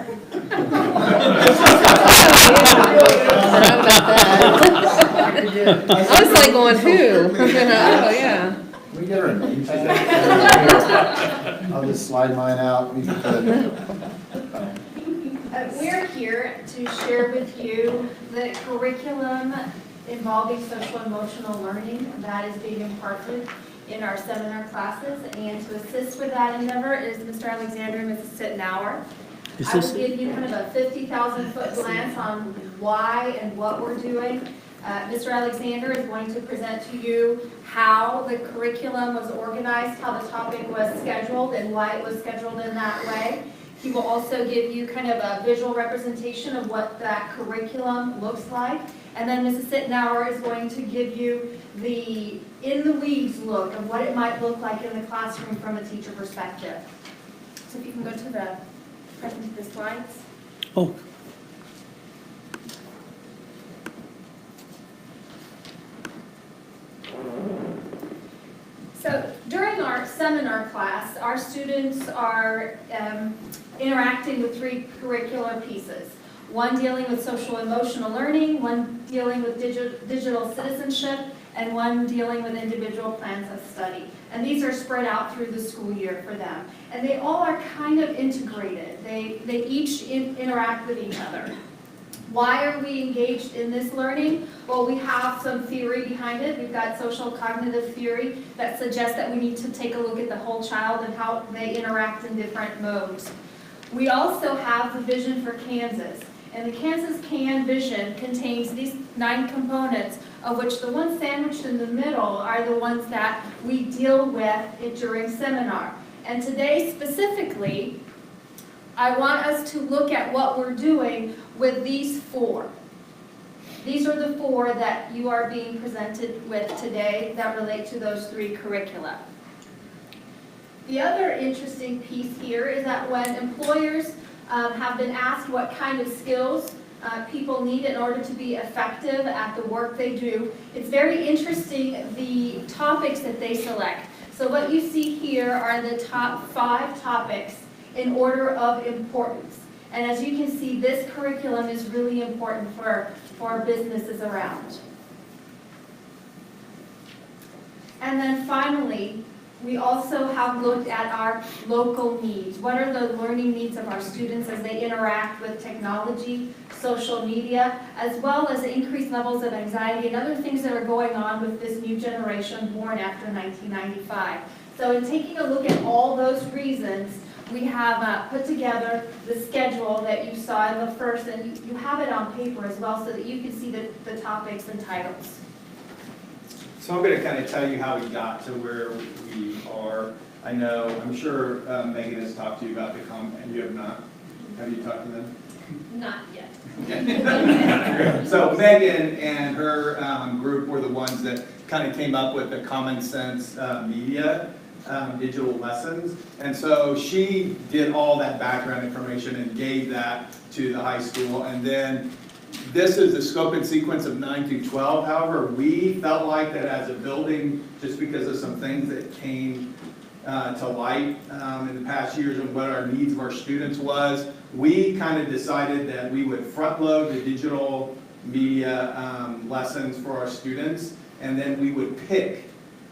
I was like going, who? Oh, yeah. We get our names. I'll just slide mine out. We're here to share with you the curriculum involving social emotional learning that is being imparted in our seminar classes. And to assist with that endeavor is Mr. Alexander and Mrs. Sittenauer. I will give you kind of a 50,000-foot glance on why and what we're doing. Mr. Alexander is going to present to you how the curriculum was organized, how the topic was scheduled, and why it was scheduled in that way. He will also give you kind of a visual representation of what that curriculum looks like. And then Mrs. Sittenauer is going to give you the in-the-weeds look of what it might look like in the classroom from a teacher perspective. So if you can go to the slides. Oh, So during our seminar class, our students are interacting with three curricular pieces. One dealing with social emotional learning, one dealing with digital citizenship, and one dealing with individual plans of study. And these are spread out through the school year for them. And they all are kind of integrated. They each interact with each other. Why are we engaged in this learning? Well, we have some theory behind it. We've got social cognitive theory that suggests that we need to take a look at the whole child and how they interact in different modes. We also have the vision for Kansas. And the Kansas CAN vision contains these 9 components, of which the ones sandwiched in the middle are the ones that we deal with during seminar. And today specifically, I want us to look at what we're doing with these 4. These are the 4 that you are being presented with today that relate to those 3 curricula. The other interesting piece here is that when employers have been asked what kind of skills people need in order to be effective at the work they do, it's very interesting the topics that they select. So what you see here are the top 5 topics in order of importance. And as you can see, this curriculum is really important for businesses around. And then finally, we also have looked at our local needs. What are the learning needs of our students as they interact with technology, social media, as well as increased levels of anxiety and other things that are going on with this new generation born after 1995. So in taking a look at all those reasons, we have put together the schedule that you saw in the first, and you have it on paper as well so that you can see the topics and titles. So I'm going to kind of tell you how we got to where we are. I'm sure Megan has talked to you about the and you have not. Have you talked to them? Not yet. Okay. So Megan and her group were the ones that kind of came up with the Common Sense Media digital lessons. And so she did all that background information and gave that to the high school. And then this is the scope and sequence of 9 through 12. However, we felt like that as a building, just because of some things that came to light in the past years and what our needs of our students was, we kind of decided that we would front load the digital media lessons for our students, and then we would pick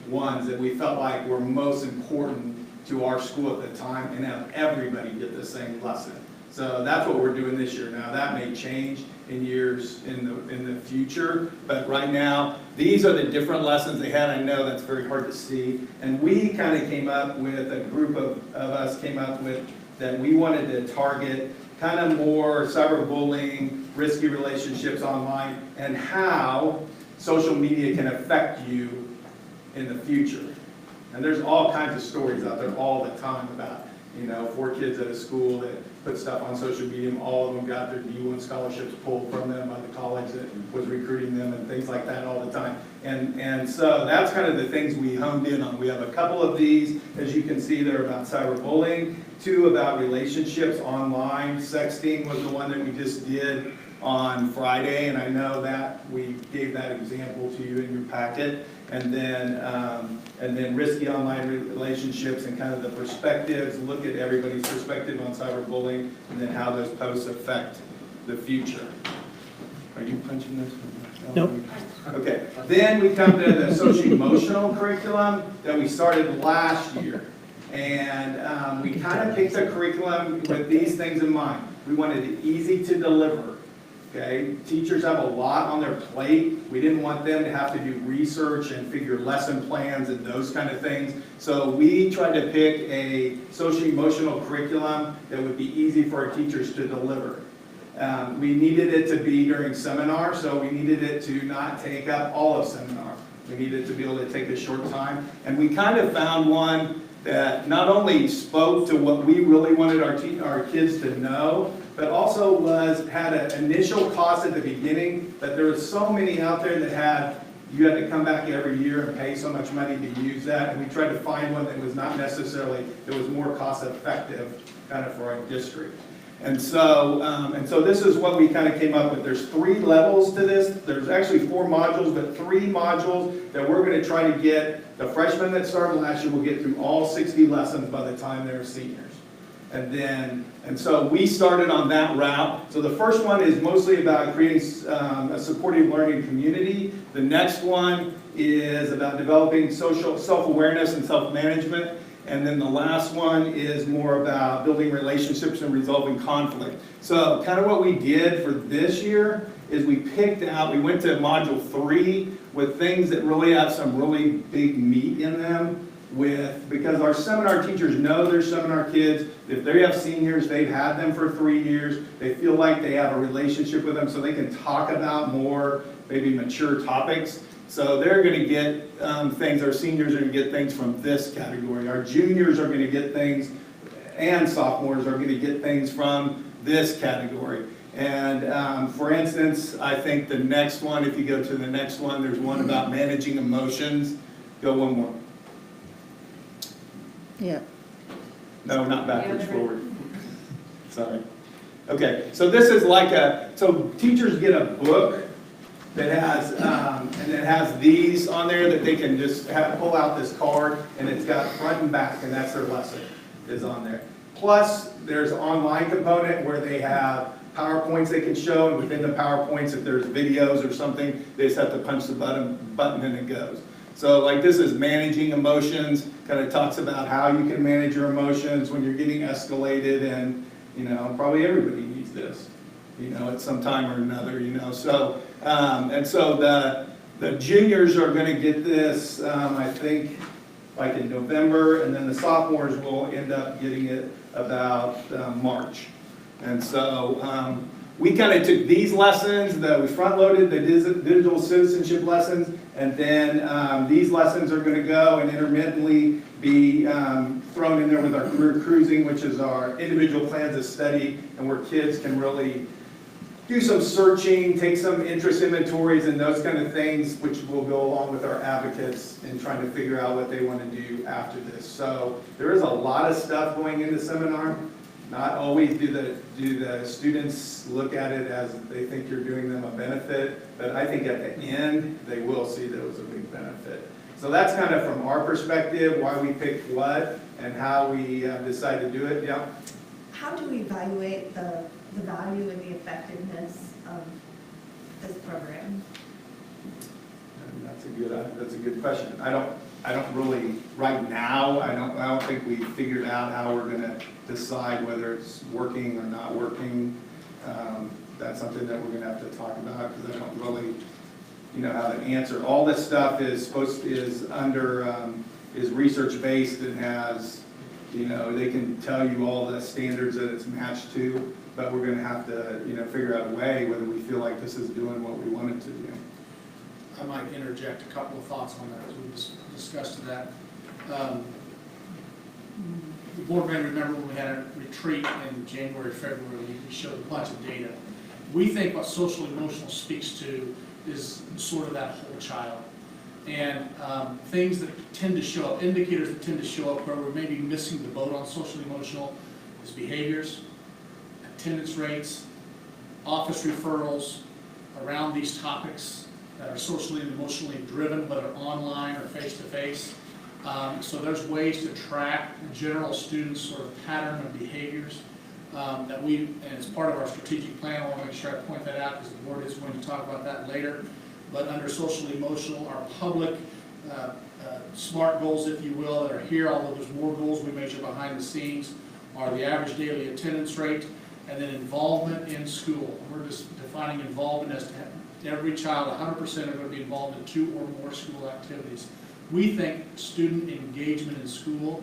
ones that we felt like were most important to our school at the time and have everybody get the same lesson. So that's what we're doing this year. Now, that may change in years in the future, but right now, these are the different lessons they had. I know that's very hard to see. And we kind of came up with, a group of us came up with, that we wanted to target kind of more cyberbullying, risky relationships online, and how social media can affect you in the future. And there's all kinds of stories out there all the time about, 4 kids at a school that put stuff on social media, and all of them got their D1 scholarships pulled from them by the college that was recruiting them and things like that all the time. And so that's kind of the things we honed in on. We have a couple of these, as you can see, they're about cyberbullying, 2 about relationships online. Sexting was the one that we just did on Friday, and I know that we gave that example to you in your packet. And then risky online relationships and kind of the perspectives, look at everybody's perspective on cyberbullying, and then how those posts affect the future. Are you punching this? Nope. Okay, then we come to the social emotional curriculum that we started last year. And we kind of picked a curriculum with these things in mind. We wanted it easy to deliver. Okay, teachers have a lot on their plate. We didn't want them to have to do research and figure lesson plans and those kind of things. So we tried to pick a social emotional curriculum that would be easy for our teachers to deliver. We needed it to be during seminar, so we needed it to not take up all of seminar. We needed to be able to take a short time. And we kind of found one that not only spoke to what we really wanted our kids to know, but also had an initial cost at the beginning, that there was so many out there that you had to come back every year and pay so much money to use that. And we tried to find one that was not necessarily, that was more cost effective kind of for our district. And so this is what we kind of came up with. There's 3 levels to this. There's actually 4 modules, but 3 modules that we're going to try to get. The freshmen that started last year will get through all 60 lessons by the time they're seniors. And so we started on that route. So the first one is mostly about creating a supportive learning community. The next one is about developing social self-awareness and self-management. And then the last one is more about building relationships and resolving conflict. So kind of what we did for this year is we went to module 3 with things that really have some really big meat in them. Because our seminar teachers know their seminar kids. If they have seniors, they've had them for 3 years. They feel like they have a relationship with them, so they can talk about more maybe mature topics. So they're going to get things, our seniors are going to get things from this category. Our juniors are going to get things, and sophomores are going to get things from this category. And for instance, I think the next one, if you go to the next one, there's one about managing emotions. Go one more. Yeah. No, not backwards, forward. Sorry. Okay, so this is so teachers get a book that has, and it has these on there that they can just pull out this card, and it's got front and back, and that's their lesson is on there. Plus, there's an online component where they have PowerPoints they can show, and within the PowerPoints, if there's videos or something, they just have to punch the button and it goes. So this is managing emotions, kind of talks about how you can manage your emotions when you're getting escalated, and probably everybody needs this, at some time or another, So, and so the juniors are going to get this, I think, like in November, and then the sophomores will end up getting it about March. And so we kind of took these lessons, we front-loaded the digital citizenship lessons, and then these lessons are going to go and intermittently be thrown in there with our career cruising, which is our individual plans of study, and where kids can really do some searching, take some interest inventories and those kind of things, which will go along with our advocates in trying to figure out what they want to do after this. So there is a lot of stuff going into seminar. Not always do the students look at it as they think you're doing them a benefit, but I think at the end, they will see that it was a big benefit. So that's kind of from our perspective, why we picked what and how we decided to do it. Yeah. How do we evaluate the value and the effectiveness of this program? That's a good question. I don't really, right now, I don't think we figured out how we're gonna decide whether it's working or not working. That's something that we're gonna have to talk about, because I don't really, have an answer. All this stuff is is research-based and has, they can tell you all the standards that it's matched to, but we're gonna have to, figure out a way whether we feel like this is doing what we want it to do. I might interject a couple of thoughts on that as we discussed that. The board may remember when we had a retreat in January, February, we showed a bunch of data. We think what social emotional speaks to is sort of that whole child. And things that tend to show up, indicators that tend to show up where we're maybe missing the boat on social emotional is behaviors, attendance rates, office referrals around these topics that are socially and emotionally driven, whether online or face-to-face. So there's ways to track general students' sort of pattern of behaviors that and as part of our strategic plan, I want to make sure I point that out because the board is going to talk about that later. But under social emotional, our public SMART goals, if you will, that are here, although there's more goals we measure behind the scenes, are the average daily attendance rate and then involvement in school. We're just defining involvement as to every child, 100% are going to be involved in 2 or more school activities. We think student engagement in school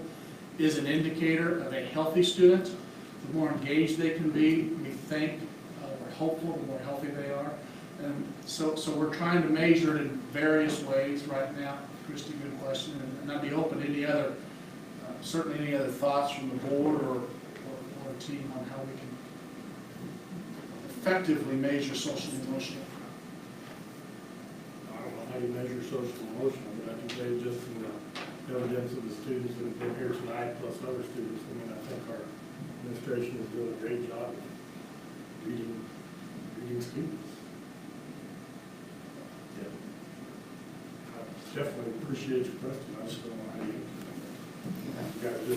is an indicator of a healthy student. The more engaged they can be, we think, we're hopeful, the more healthy they are. And so we're trying to measure it in various ways right now. Christy, good question. And I'd be open to any other, certainly any other thoughts from the board or a team on how we can effectively measure social and emotional. I don't know how you measure social and emotional, but I can tell you just from the evidence of the students that have been here tonight, plus other students, I think our administration is doing a great job of reading students. I definitely appreciate your question. I just don't know how you got to do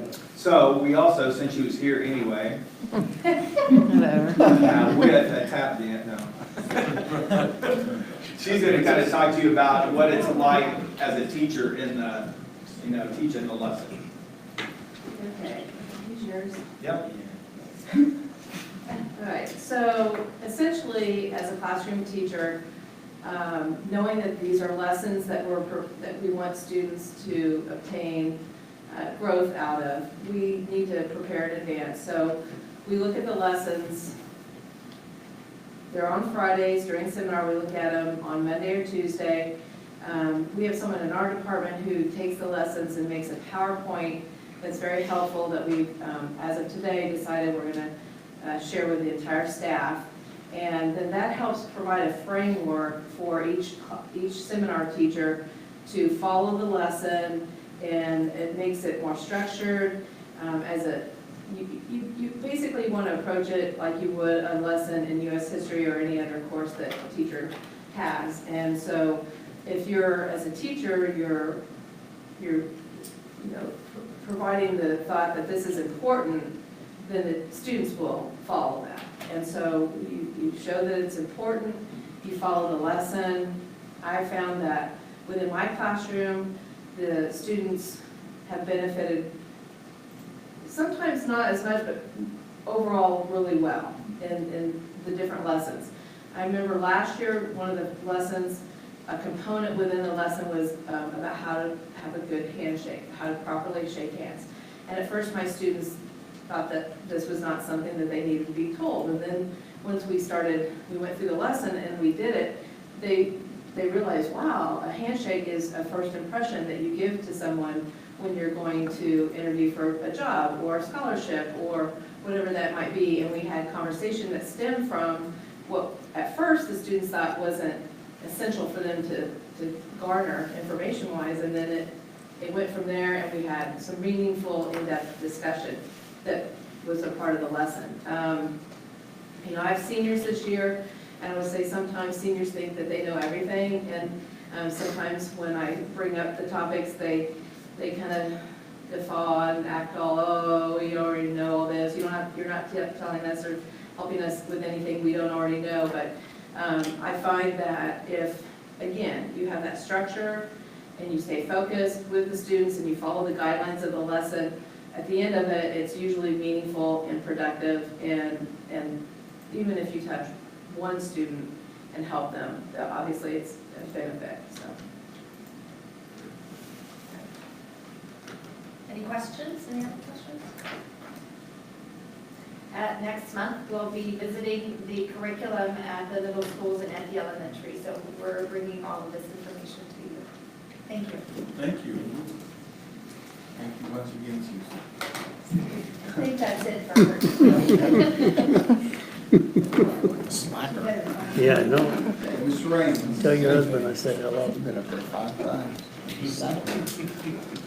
it. So we also, since she was here anyway, with a tap dance, no. She's going to kind of talk to you about what it's like as a teacher in the, teaching the lesson. Okay, here's yours. Yep. All right, so essentially, as a classroom teacher, knowing that these are lessons that we want students to obtain growth out of, we need to prepare in advance. So we look at the lessons. They're on Fridays during seminar. We look at them on Monday or Tuesday. We have someone in our department who takes the lessons and makes a PowerPoint that's very helpful that we've, as of today, decided we're going to share with the entire staff. And then that helps provide a framework for each seminar teacher to follow the lesson, and it makes it more structured. You basically want to approach it like you would a lesson in U.S. history or any other course that a teacher has. And so if you're, as a teacher, you're providing the thought that this is important, then the students will follow that. And so you show that it's important, you follow the lesson. I found that within my classroom, the students have benefited, sometimes not as much, but overall really well in the different lessons. I remember last year, one of the lessons, a component within the lesson was about how to have a good handshake, how to properly shake hands. And at first my students thought that this was not something that they needed to be told. And then once we went through the lesson and we did it, they realized, wow, a handshake is a first impression that you give to someone when you're going to interview for a job or a scholarship or whatever that might be. And we had conversation that stemmed from what at first the students thought wasn't essential for them to garner information-wise, and then it went from there, and we had some meaningful, in-depth discussion that was a part of the lesson. I have seniors this year, and I would say sometimes seniors think that they know everything, and sometimes when I bring up the topics, they kind of guffaw and act all, oh, you already know all this. You're not telling us or helping us with anything we don't already know. But I find that if, again, you have that structure and you stay focused with the students and you follow the guidelines of the lesson, at the end of it, it's usually meaningful and productive, and even if you touch one student and help them, obviously it's a benefit, so. Any questions? Any other questions? Next month, we'll be visiting the curriculum at the middle schools and at the elementary, so we're bringing all of this information to you. Thank you. Thank you. Thank you once again, Susan. I think that's it for Yeah, I know. Mr. Raines. Tell your husband I said hello. Been up there 5 times.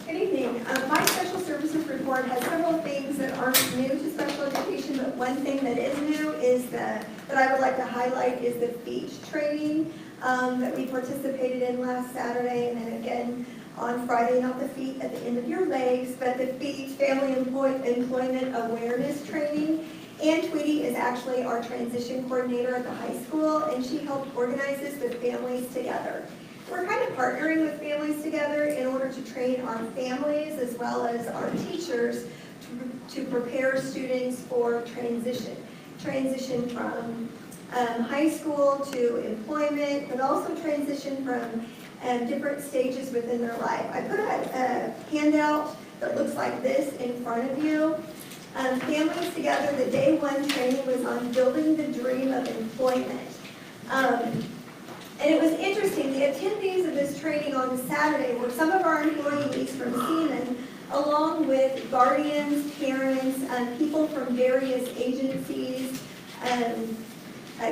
Good evening. My special services report has several things that aren't new to special education, but one thing that is new is that I would like to highlight is the speech training that we participated in last Saturday, and then again on Friday, not the feet at the end of your legs, but the feet family employment awareness training. Ann Tweedy is actually our transition coordinator at the high school, and she helped organize this with Families Together. We're kind of partnering with Families Together in order to train our families as well as our teachers to prepare students for transition. Transition from high school to employment, but also transition from different stages within their life. I put a handout that looks like this in front of you. Families Together, the day one training was on building the dream of employment. And it was interesting, the attendees of this training on Saturday were some of our employees from Seaman, along with guardians, parents, people from various agencies,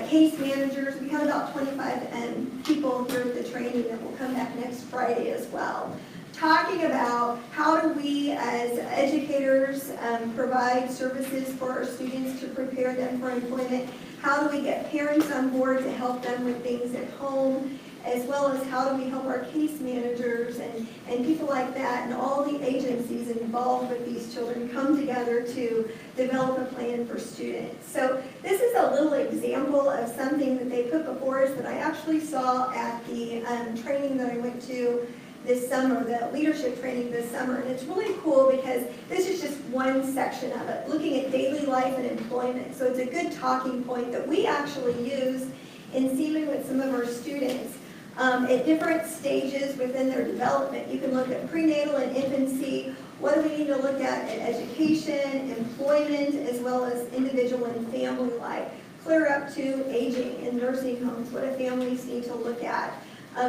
case managers. We have about 25 people here at the training that will come back next Friday as well. Talking about how do we as educators provide services for our students to prepare them for employment, how do we get parents on board to help them with things at home, as well as how do we help our case managers and people like that and all the agencies involved with these children come together to develop a plan for students. So this is a little example of something that they put before us that I actually saw at the training that I went to this summer, the leadership training this summer, and it's really cool because this is just one section of it, looking at daily life and employment. So it's a good talking point that we actually use in Seaman with some of our students at different stages within their development. You can look at prenatal and infancy. What do we need to look at education, employment, as well as individual and family life, clear up to aging in nursing homes. What do families need to look at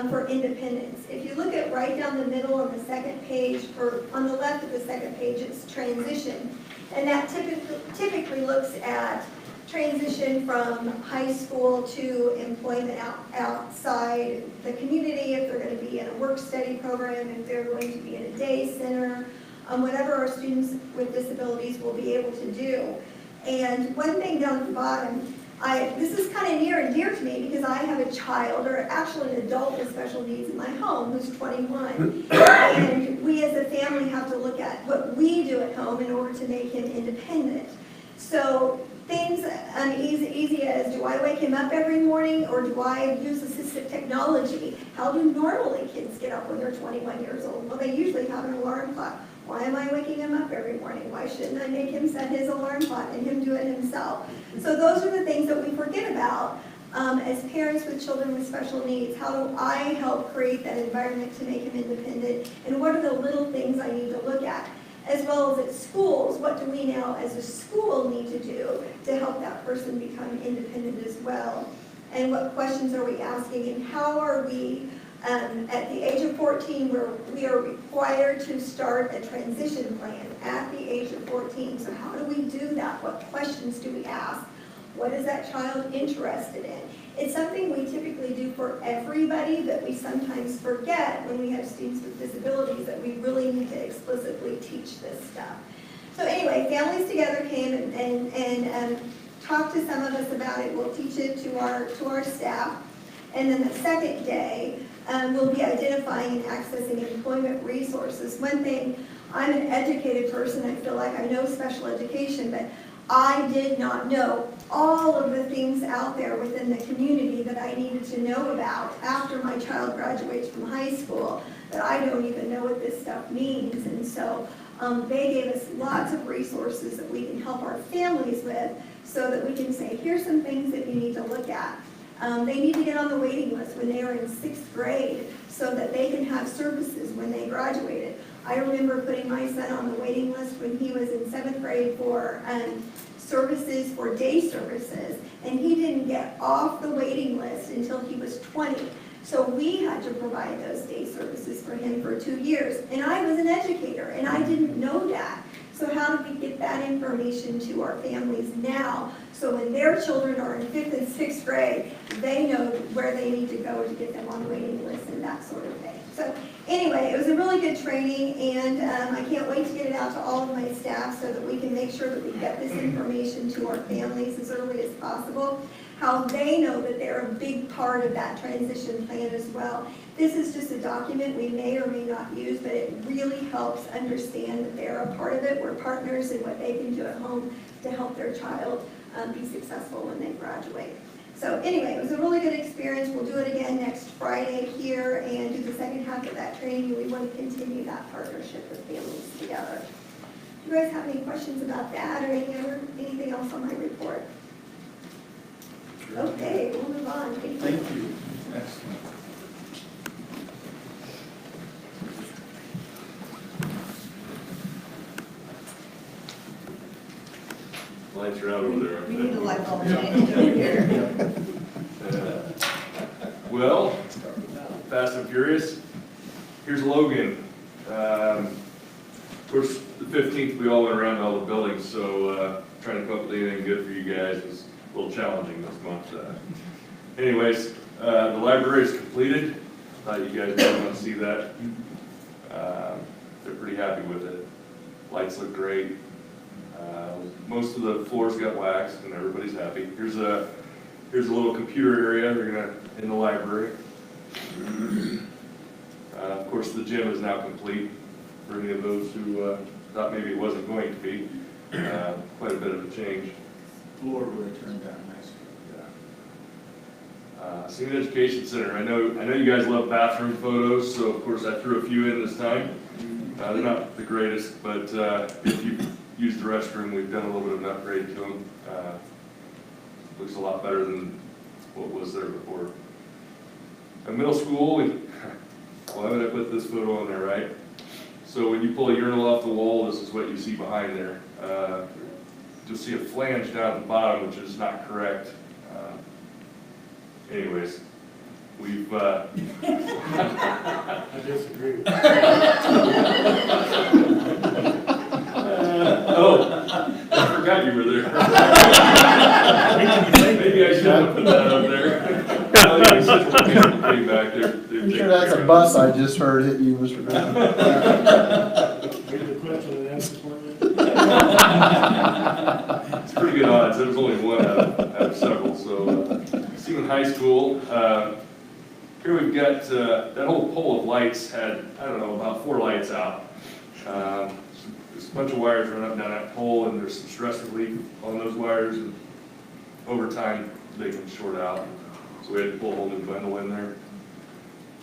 for independence? If you look at right down the middle on the second page, or on the left of the second page, it's transition. And that typically looks at transition from high school to employment outside the community, if they're going to be in a work-study program, if they're going to be in a day center, whatever our students with disabilities will be able to do. And one thing down at the bottom, this is kind of near and dear to me because I have a child, or actually an adult with special needs in my home who's 21. And we as a family have to look at what we do at home in order to make him independent. So things easy as, do I wake him up every morning or do I use assistive technology? How do normally kids get up when they're 21 years old? Well, they usually have an alarm clock. Why am I waking him up every morning? Why shouldn't I make him set his alarm clock and him do it himself? So those are the things that we forget about as parents with children with special needs. How do I help create that environment to make him independent? And what are the little things I need to look at? As well as at schools, what do we now as a school need to do to help that person become independent as well? And what questions are we asking, and how are we at the age of 14, where we are required to start a transition plan at the age of 14. So how do we do that? What questions do we ask? What is that child interested in? It's something we typically do for everybody, but we sometimes forget when we have students with disabilities that we really need to explicitly teach this stuff. So anyway, Families Together came and talked to some of us about it. We'll teach it to our staff. And then the second day, we'll be identifying and accessing employment resources. One thing, I'm an educated person. I feel like I know special education, but I did not know all of the things out there within the community that I needed to know about after my child graduates from high school. that I don't even know what this stuff means. And so they gave us lots of resources that we can help our families with so that we can say, here's some things that you need to look at. They need to get on the waiting list when they are in 6th grade so that they can have services when they graduated. I remember putting my son on the waiting list when he was in 7th grade for services, for day services, and he didn't get off the waiting list until he was 20. So we had to provide those day services for him for 2 years. And I was an educator, and I didn't know that. So how do we get that information to our families now? So when their children are in 5th and 6th grade, they know where they need to go to get them on the waiting list and that sort of thing. So anyway, it was a really good training, and I can't wait to get it out to all of my staff so that we can make sure that we get this information to our families as early as possible. How they know that they're a big part of that transition plan as well. This is just a document we may or may not use, but it really helps understand that they're a part of it. We're partners in what they can do at home to help their child be successful when they graduate. So anyway, it was a really good experience. We'll do it again next Friday here and do the second half of that training. We want to continue that partnership with families together. Do you guys have any questions about that or anything else on my report? Okay, we'll move on. Thank you. Excellent. Lights are out over there. We need a light bulb change over here. Well, Fast and Furious, here's Logan. Of course, the 15th, we all went around to all the buildings, so trying to come up with anything good for you guys was a little challenging this month. Anyways, the library is completed. Thought you guys might want to see that. They're pretty happy with it. Lights look great. Most of the floors got waxed and everybody's happy. Here's a little computer area they're in the library. Of course, the gym is now complete for any of those who thought maybe it wasn't going to be. Quite a bit of a change. Floor really turned out nice. Senior Education Center. I know you guys love bathroom photos, so of course I threw a few in this time. They're not the greatest, but if you use the restroom, we've done a little bit of an upgrade to them. Looks a lot better than what was there before. At middle school, why would I put this photo on there, right? So when you pull a urinal off the wall, this is what you see behind there. You'll see a flange down at the bottom, which is not correct. Anyways, we've... I disagree. I forgot you were there. Maybe I should have put that up there. Came back there. I'm sure that's a bus I just heard hit you, Mr. Brown. Here's the question and answer for you. It's pretty good odds. There was only one out of several. So, Seaman High School. Here we've got that whole pole of lights had, I don't know, about 4 lights out. There's a bunch of wires running up and down that pole, and there's some stress relief on those wires. And over time, they can short out. So we had to pull a whole new bundle in there.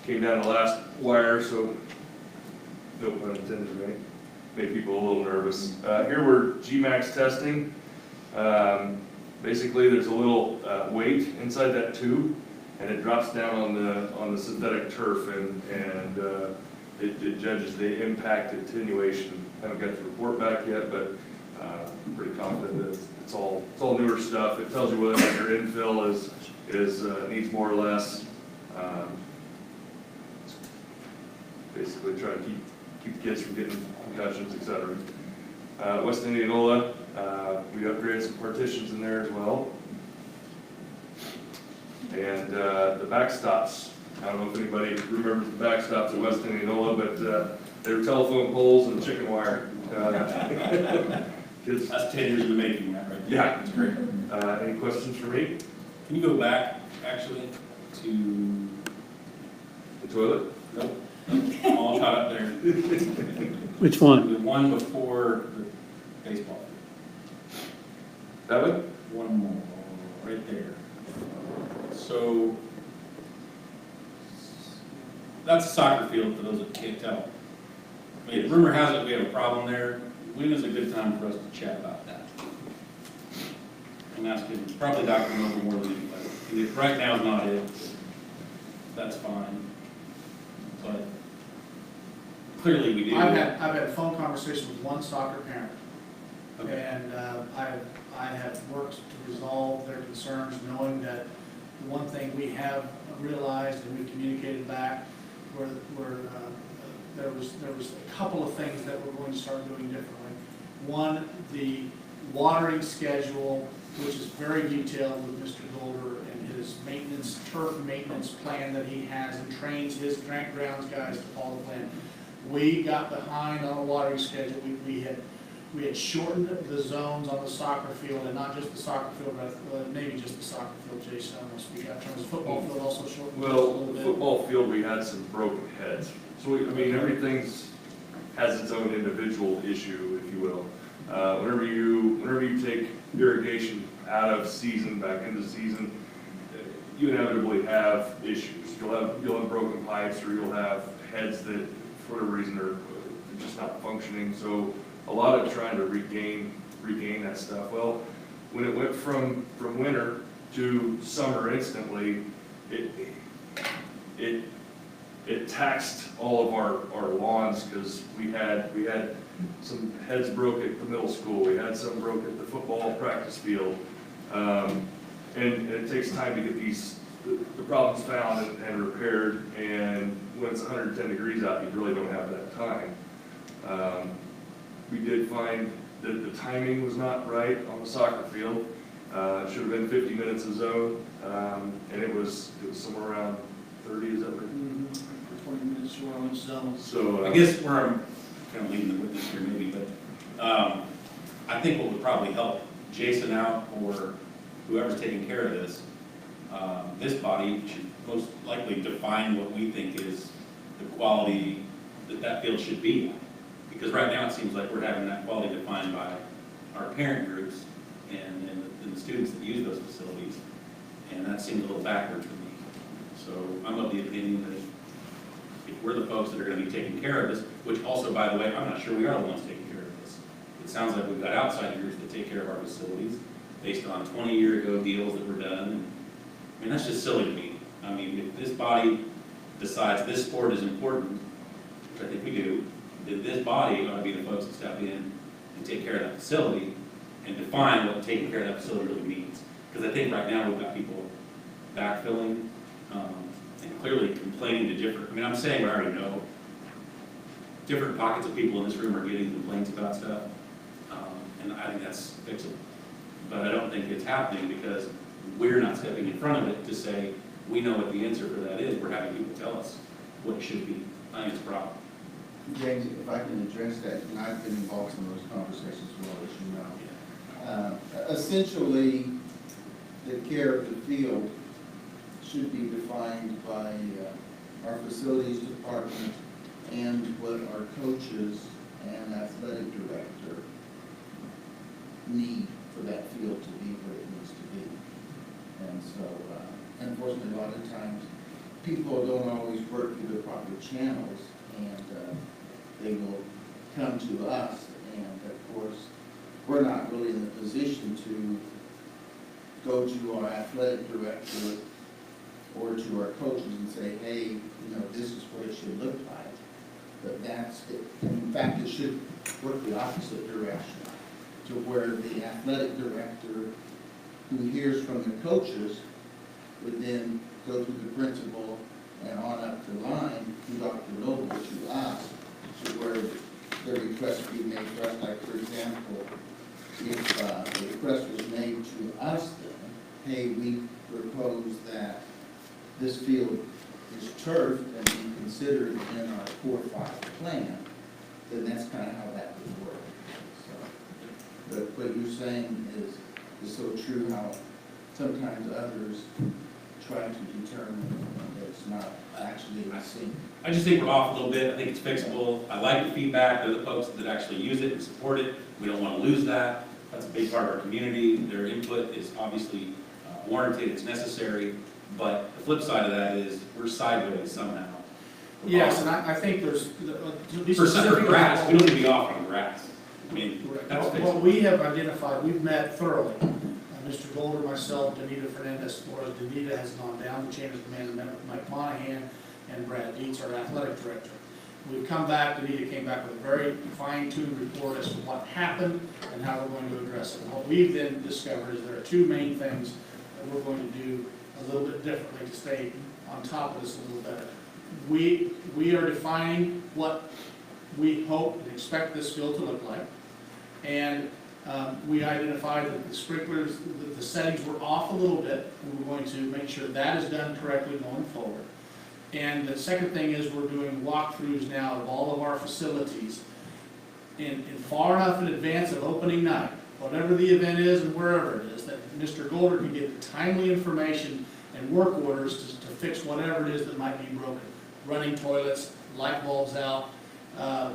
Came down the last wire, so no pun intended, right? Made people a little nervous. Here we're GMAX testing. Basically, there's a little weight inside that tube, and it drops down on the synthetic turf, and it judges the impact attenuation. Haven't got the report back yet, but I'm pretty confident that it's all newer stuff. It tells you whether your infill needs more or less. Basically, try to keep the kids from getting concussions, etc. West Indianola, we upgraded some partitions in there as well. And the backstops, I don't know if anybody remembers the backstops at West Indianola, but they were telephone poles and chicken wire. Kids, That's 10 years in the making, right? Yeah. That's great. Any questions for me? Can you go back, actually, to... The toilet? Nope. All shot up there. Which one? The one before the baseball. That one? One more, right there. So, that's a soccer field for those that can't tell. I mean, rumor has it we have a problem there. When is a good time for us to chat about that? I'm asking probably Dr. Noble more than anybody. If right now is not it, that's fine. But clearly we do. I've had a phone conversation with one soccer parent. Okay. And I have worked to resolve their concerns, knowing that the one thing we have realized and we communicated back were there was a couple of things that we're going to start doing differently. One, the watering schedule, which is very detailed with Mr. Golder and his maintenance, turf maintenance plan that he has and trains his grounds guys to follow the plan. We got behind on a watering schedule. We had shortened the zones on the soccer field, and not just the soccer field, but maybe just the soccer field, Jason, I don't want to speak out in terms of football field also shortened just a Well, little the bit. football field, we had some broken heads. So, I mean, everything's has its own individual issue, if you will. Whenever you take irrigation out of season, back into season, you inevitably have issues. You'll have broken pipes, or you'll have heads that, for whatever reason, are just not functioning. So a lot of trying to regain that stuff. Well, when it went from winter to summer instantly, it taxed all of our lawns, because we had some heads broke at the middle school, we had some broke at the football practice field, and it takes time to get the problems found and repaired, and when it's 110 degrees out, you really don't have that time. We did find that the timing was not right on the soccer field. It should have been 50 minutes a zone, and it was somewhere around 30, is that right? 20 minutes short on each zone. So, I guess where I'm kind of leading the witness here maybe, but I think what would probably help Jason out, or whoever's taking care of this body should most likely define what we think is the quality that field should be. Because right now it seems like we're having that quality defined by our parent groups and the students that use those facilities. And that seems a little backward to me. So I'm of the opinion that if we're the folks that are going to be taking care of this, which also, by the way, I'm not sure we are the ones taking care of this. It sounds like we've got outside groups that take care of our facilities based on 20-year-ago deals that were done. I mean, that's just silly to me. I mean, if this body decides this sport is important, which I think we do, then this body ought to be the folks that step in and take care of that facility and define what taking care of that facility really means. Because I think right now we've got people backfilling and clearly complaining to different, I mean, I'm saying what I already know. Different pockets of people in this room are getting complaints about stuff, and I think that's fixable. But I don't think it's happening because we're not stepping in front of it to say, we know what the answer for that is. We're having people tell us what it should be. I think it's a problem. James, if I can address that, and I've been involved in those conversations as well, as you know. Essentially, the care of the field should be defined by our facilities department and what our coaches and athletic director need for that field to be where it needs to be. And so, unfortunately, a lot of times, people don't always work through the proper channels, and they will come to us, and of course, we're not really in the position to go to our athletic director or to our coaches and say, hey, you know, this is what it should look like. But that's it. In fact, it should work the opposite direction, to where the athletic director who hears from the coaches would then go to the principal and on up the line to Dr. Noble, to us, to where the request would be made for us. Like, for example, if the request was made to us, then, hey, we propose that this field is turfed and be considered in our core 5 plan, then that's kind of how that would work. So, but what you're saying is so true, how sometimes others try to determine that it's not actually in sync. I just think we're off a little bit. I think it's fixable. I like the feedback. They're the folks that actually use it and support it. We don't want to lose that. That's a big part of our community. Their input is obviously warranted. It's necessary. But the flip side of that is we're sideways somehow. Yes, and I think there's, to be For specific. grass, we don't need to be off on grass. I mean, that's What we have identified, we've met thoroughly. Mr. Golder, myself, Danita Fernandez Flores, Danita has gone down the chain of command and met with Mike Monahan and Brad Dietz, our athletic director. We've come back, Danita came back with a very fine-tuned report as to what happened and how we're going to address it. What we've then discovered is there are two main things that we're going to do a little bit differently to stay on top of this a little better. We are defining what we hope and expect this field to look like. And we identified that the sprinklers, the settings were off a little bit, and we're going to make sure that is done correctly going forward. And the second thing is we're doing walkthroughs now of all of our facilities in far enough in advance of opening night, whatever the event is and wherever it is, that Mr. Golder can get timely information and work orders to fix whatever it is that might be broken. Running toilets, light bulbs out,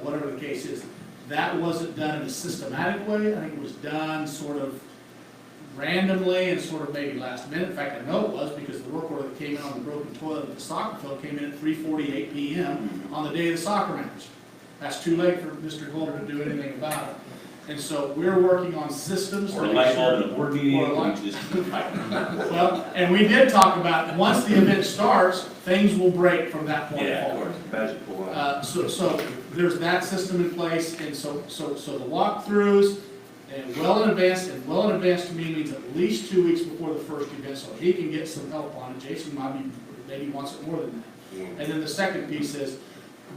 whatever the case is. That wasn't done in a systematic way. I think it was done sort of randomly and sort of maybe last minute. In fact, I know it was because the work order that came in on the broken toilet at the soccer field came in at 3:48 p.m. on the day of the soccer match. That's too late for Mr. Golder to do anything about it. And so we're working on systems. Or a light bulb in a board meeting. Well, and we did talk about, once the event starts, things will break from that point forward. So there's that system in place, and so the walkthroughs, and well in advance to me means at least 2 weeks before the first event, so he can get some help on it. Jason maybe wants it more than that. And then the second piece is,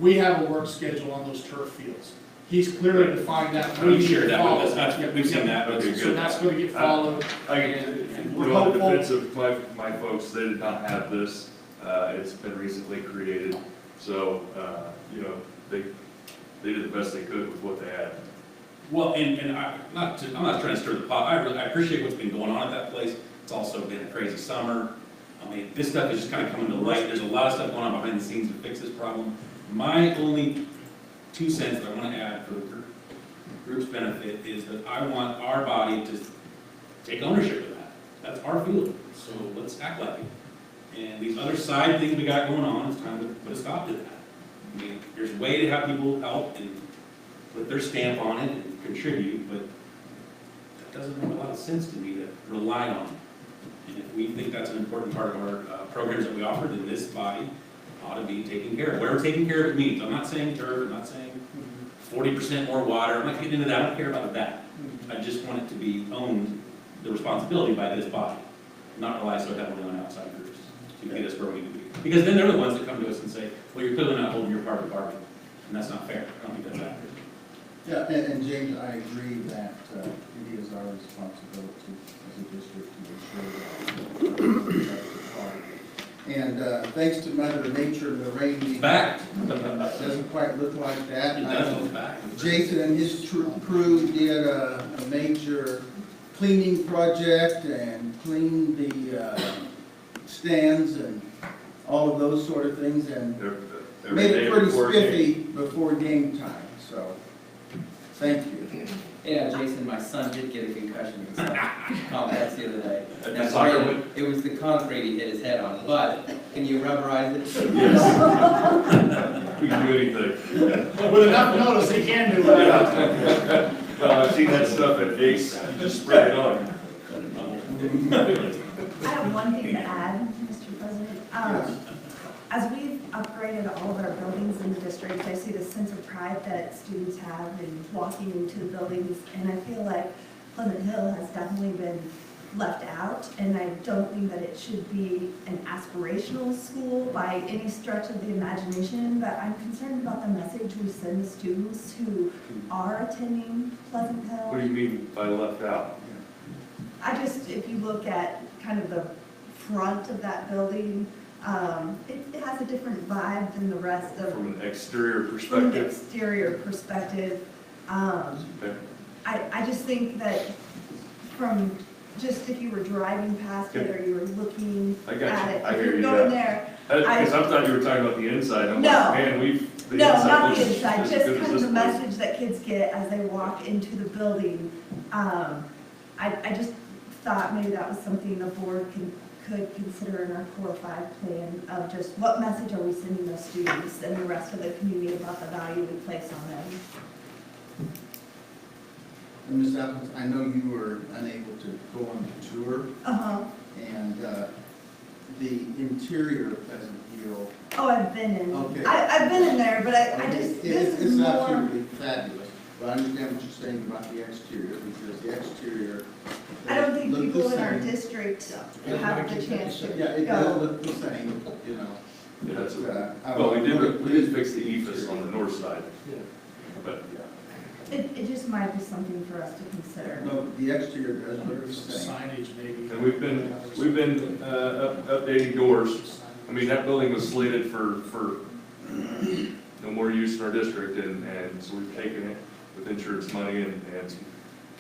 we have a work schedule on those turf fields. He's clearly defined that. We shared that with us, we've seen that. Okay, So that's going to get followed. In defense of my folks, they did not have this. It's been recently created. So, they did the best they could with what they had. Well, and I'm not trying to stir the pot. I appreciate what's been going on at that place. It's also been a crazy summer. I mean, this stuff is just kind of coming to light. There's a lot of stuff going on behind the scenes to fix this problem. My only 2 cents that I want to add for the group's benefit is that I want our body to take ownership of that. That's our field, so let's act like it. And these other side things we got going on, it's time to put a stop to that. I mean, there's a way to have people help and put their stamp on it and contribute, but that doesn't make a lot of sense to me to rely on it. And if we think that's an important part of our programs that we offer, then this body ought to be taken care of. Whatever taking care of it means. I'm not saying turf, I'm not saying 40% more water, I'm not getting into that, I don't care about that. I just want it to be owned, the responsibility by this body, not rely so heavily on outside groups to get us where we need to be. Because then they're the ones that come to us and say, well, you're clearly not holding your part of the bargain, and that's not fair. I don't think that's accurate. Yeah, and James, I agree that it is our responsibility as a district to make sure that and thanks to Mother Nature and the rain, it doesn't quite look like that. And I know Jason and his crew did a major cleaning project and cleaned the stands and all of those sort of things, and made it pretty spiffy before game time. So, thank you. Yeah, Jason, my son did get a concussion in the complex the other day. It was the concrete he hit his head on, but can you rubberize it? Yes. We can do anything. With enough notice, he can do it. I've seen that stuff at Ace, you just spray it on. I have one thing to add, Mr. President. As we've upgraded all of our buildings in the district, I see the sense of pride that students have in walking into the buildings, and I feel like Pleasant Hill has definitely been left out, and I don't think that it should be an aspirational school by any stretch of the imagination, but I'm concerned about the message we send the students who are attending Pleasant Hill. What do you mean by left out? If you look at kind of the front of that building, it has a different vibe than the rest of. From an exterior perspective? From an exterior perspective. I just think that from just if you were driving past it or you were looking at it, if you're going there. Because I thought you were talking about the inside. I'm no, like, man, not the inside, just kind of the message that kids get as they walk into the building. I just thought maybe that was something the board could consider in our core 5 plan of just what message are we sending those students and the rest of the community about the value we place on them. And Ms. Evans, I know you were unable to go on the tour, Uh-huh. and the interior of Pleasant Hill. Oh, I've been in. Okay. I've been in there, but I just, this It's is more. absolutely fabulous, but I understand what you're saying about the exterior, because the exterior. I don't think look the people in our same. district Yeah. have the chance to Yeah, it does go. look the same, you know. Yeah, that's But, well, we did fix the ephes on the north side. But, yeah. It just might be something for us to consider. No, the exterior does look the same. Signage maybe. And we've been updating doors. I mean, that building was slated for no more use in our district, and so we've taken it with insurance money and some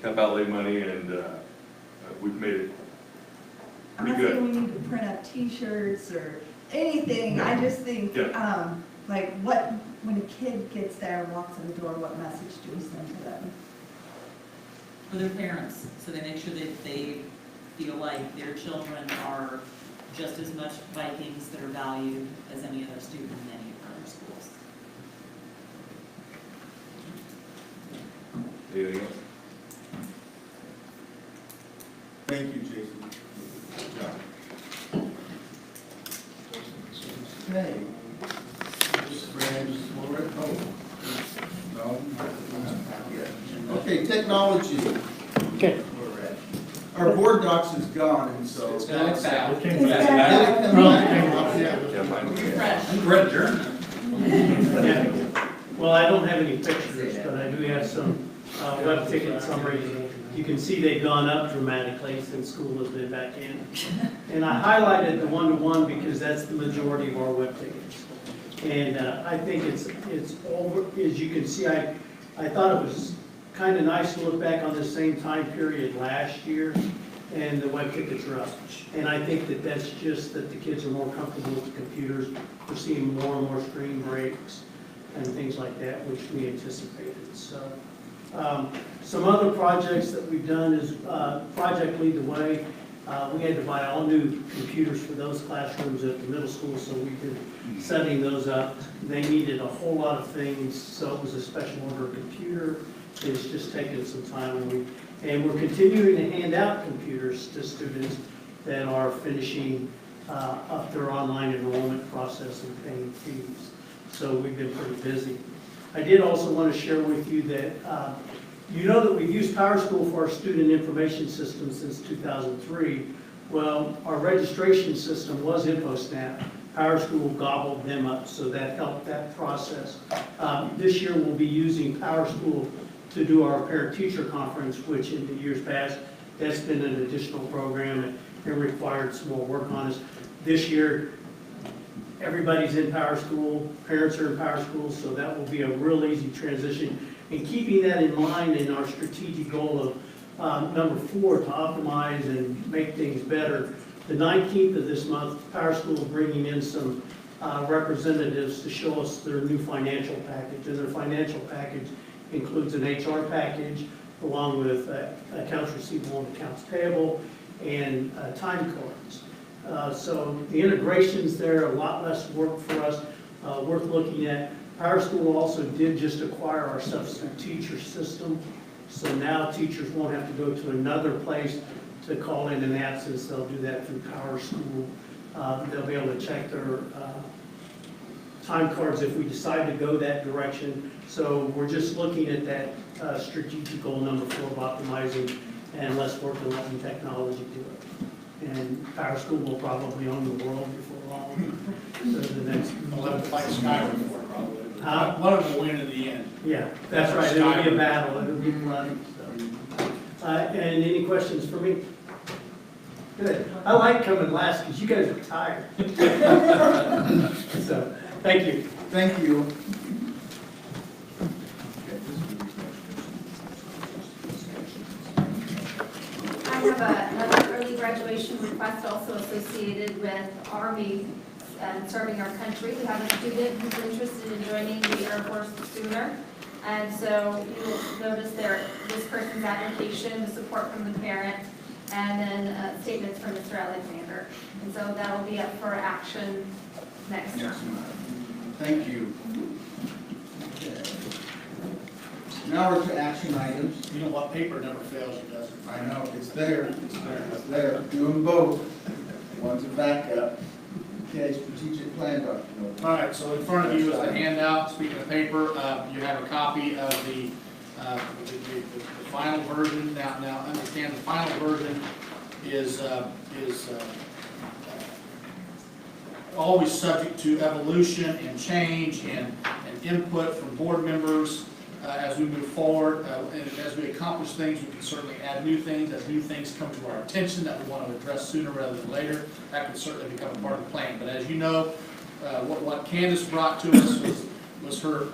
cap outlay money, and we've made it I'm pretty not good. saying we need to print up T-shirts or anything, I just think, Yeah. like, when a kid gets there and walks in the door, what message do we send to them? For their parents, so they make sure that they feel like their children are just as much Vikings that are valued as any other student in any of our schools. Anything else? Thank you, Jason. Good job. Okay. Friends, Laura, no, not yet. Okay, technology. Okay. Our board docs is gone, and so. It's back. Did It it came come back. back? Yeah, mine. Refresh. Red adjournment. Well, I don't have any pictures, but I do have some web ticket summaries. You can see they've gone up dramatically since school has been back in. And I highlighted the one-to-one because that's the majority of our web tickets. And I think it's over, as you can see, I thought it was kind of nice to look back on the same time period last year, and the web tickets are up. And I think that that's just that the kids are more comfortable with the computers. We're seeing more and more screen breaks and things like that, which we anticipated. So, some other projects that we've done is Project Lead the Way. We had to buy all new computers for those classrooms at the middle school, so we've been setting those up. They needed a whole lot of things, so it was a special order computer. It's just taken some time, and we're continuing to hand out computers to students that are finishing up their online enrollment process and paying fees. So we've been pretty busy. I did also want to share with you that you know that we've used PowerSchool for our student information system since 2003. Well, our registration system was InfoSnap. PowerSchool gobbled them up, so that helped that process. This year we'll be using PowerSchool to do our parent-teacher conference, which in the years past, that's been an additional program and it required some more work on us. This year, everybody's in PowerSchool, parents are in PowerSchool, so that will be a real easy transition. And keeping that in mind in our strategic goal of number 4, to optimize and make things better, the 19th of this month, PowerSchool is bringing in some representatives to show us their new financial package. And their financial package includes an HR package along with accounts receivable and accounts payable and time cards. So the integrations there are a lot less work for us, worth looking at. PowerSchool also did just acquire our substitute teacher system, so now teachers won't have to go to another place to call in an absence. They'll do that through PowerSchool. They'll be able to check their time cards if we decide to go that direction. So we're just looking at that strategic goal number 4 of optimizing and less work and letting technology do it. And PowerSchool will probably own the world before long. So the next. I'll let them fight Skyrim for it, probably. One of them will win in the end. Yeah, that's right. It'll be a battle. It'll be bloody. So. And any questions for me? Good. I like coming last because you guys are tired. So, thank you. Thank you. I have another early graduation request also associated with Army serving our country. We have a student who's interested in joining the Air Force sooner. And so you'll notice there, this person's application, the support from the parent, and then statements from Mr. Alexander. And so that'll be up for action next Yes, time. thank you. Okay. Now we're to action items. You know what, paper never fails you, does it? I know, it's there, it's there. Do them both. One's a backup. Okay, strategic plan document. All right, so in front of you is the handout. Speaking of paper, you have a copy of the final version. Now understand the final version is always subject to evolution and change and input from board members as we move forward. And as we accomplish things, we can certainly add new things. As new things come to our attention that we want to address sooner rather than later, that can certainly become a part of the plan. But as you know, what Candace brought to us was her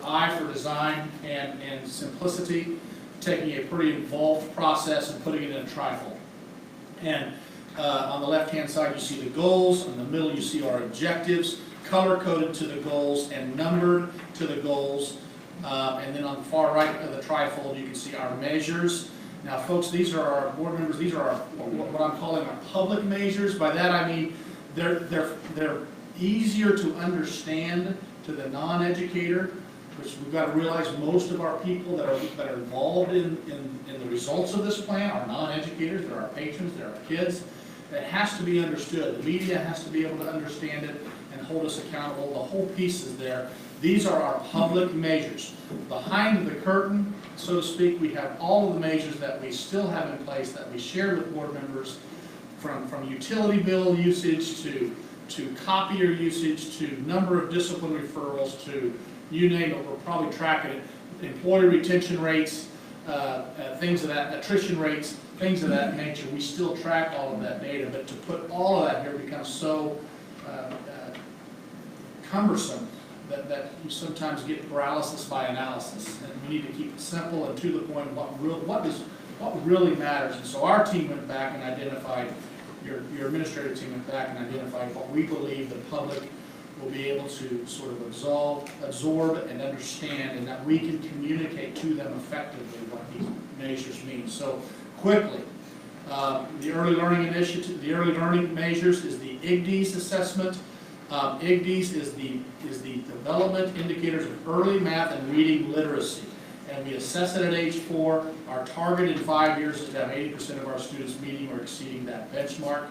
eye for design and simplicity, taking a pretty involved process and putting it in a trifold. And on the left-hand side, you see the goals. In the middle, you see our objectives, color-coded to the goals and numbered to the goals. And then on the far right of the trifold, you can see our measures. Now, folks, these are our board members. These are our what I'm calling our public measures. By that, I mean they're easier to understand to the non-educator, which we've got to realize most of our people that are involved in the results of this plan are non-educators. They're our patrons. They're our kids. It has to be understood. The media has to be able to understand it and hold us accountable. The whole piece is there. These are our public measures. Behind the curtain, so to speak, we have all of the measures that we still have in place that we shared with board members, from utility bill usage to copier usage to number of discipline referrals to you name it. We're probably tracking it. Employee retention rates, things of that, attrition rates, things of that nature. We still track all of that data, but to put all of that here becomes so cumbersome that you sometimes get paralysis by analysis. And we need to keep it simple and to the point of what really matters. And so our team went back and identified, your administrative team went back and identified what we believe the public will be able to sort of absorb and understand, and that we can communicate to them effectively what these measures mean. So quickly, the early learning initiative, the early learning measures is the IGDs assessment. IGDs is the development indicators of early math and reading literacy. And we assess it at age 4. Our target in 5 years is to have 80% of our students meeting or exceeding that benchmark.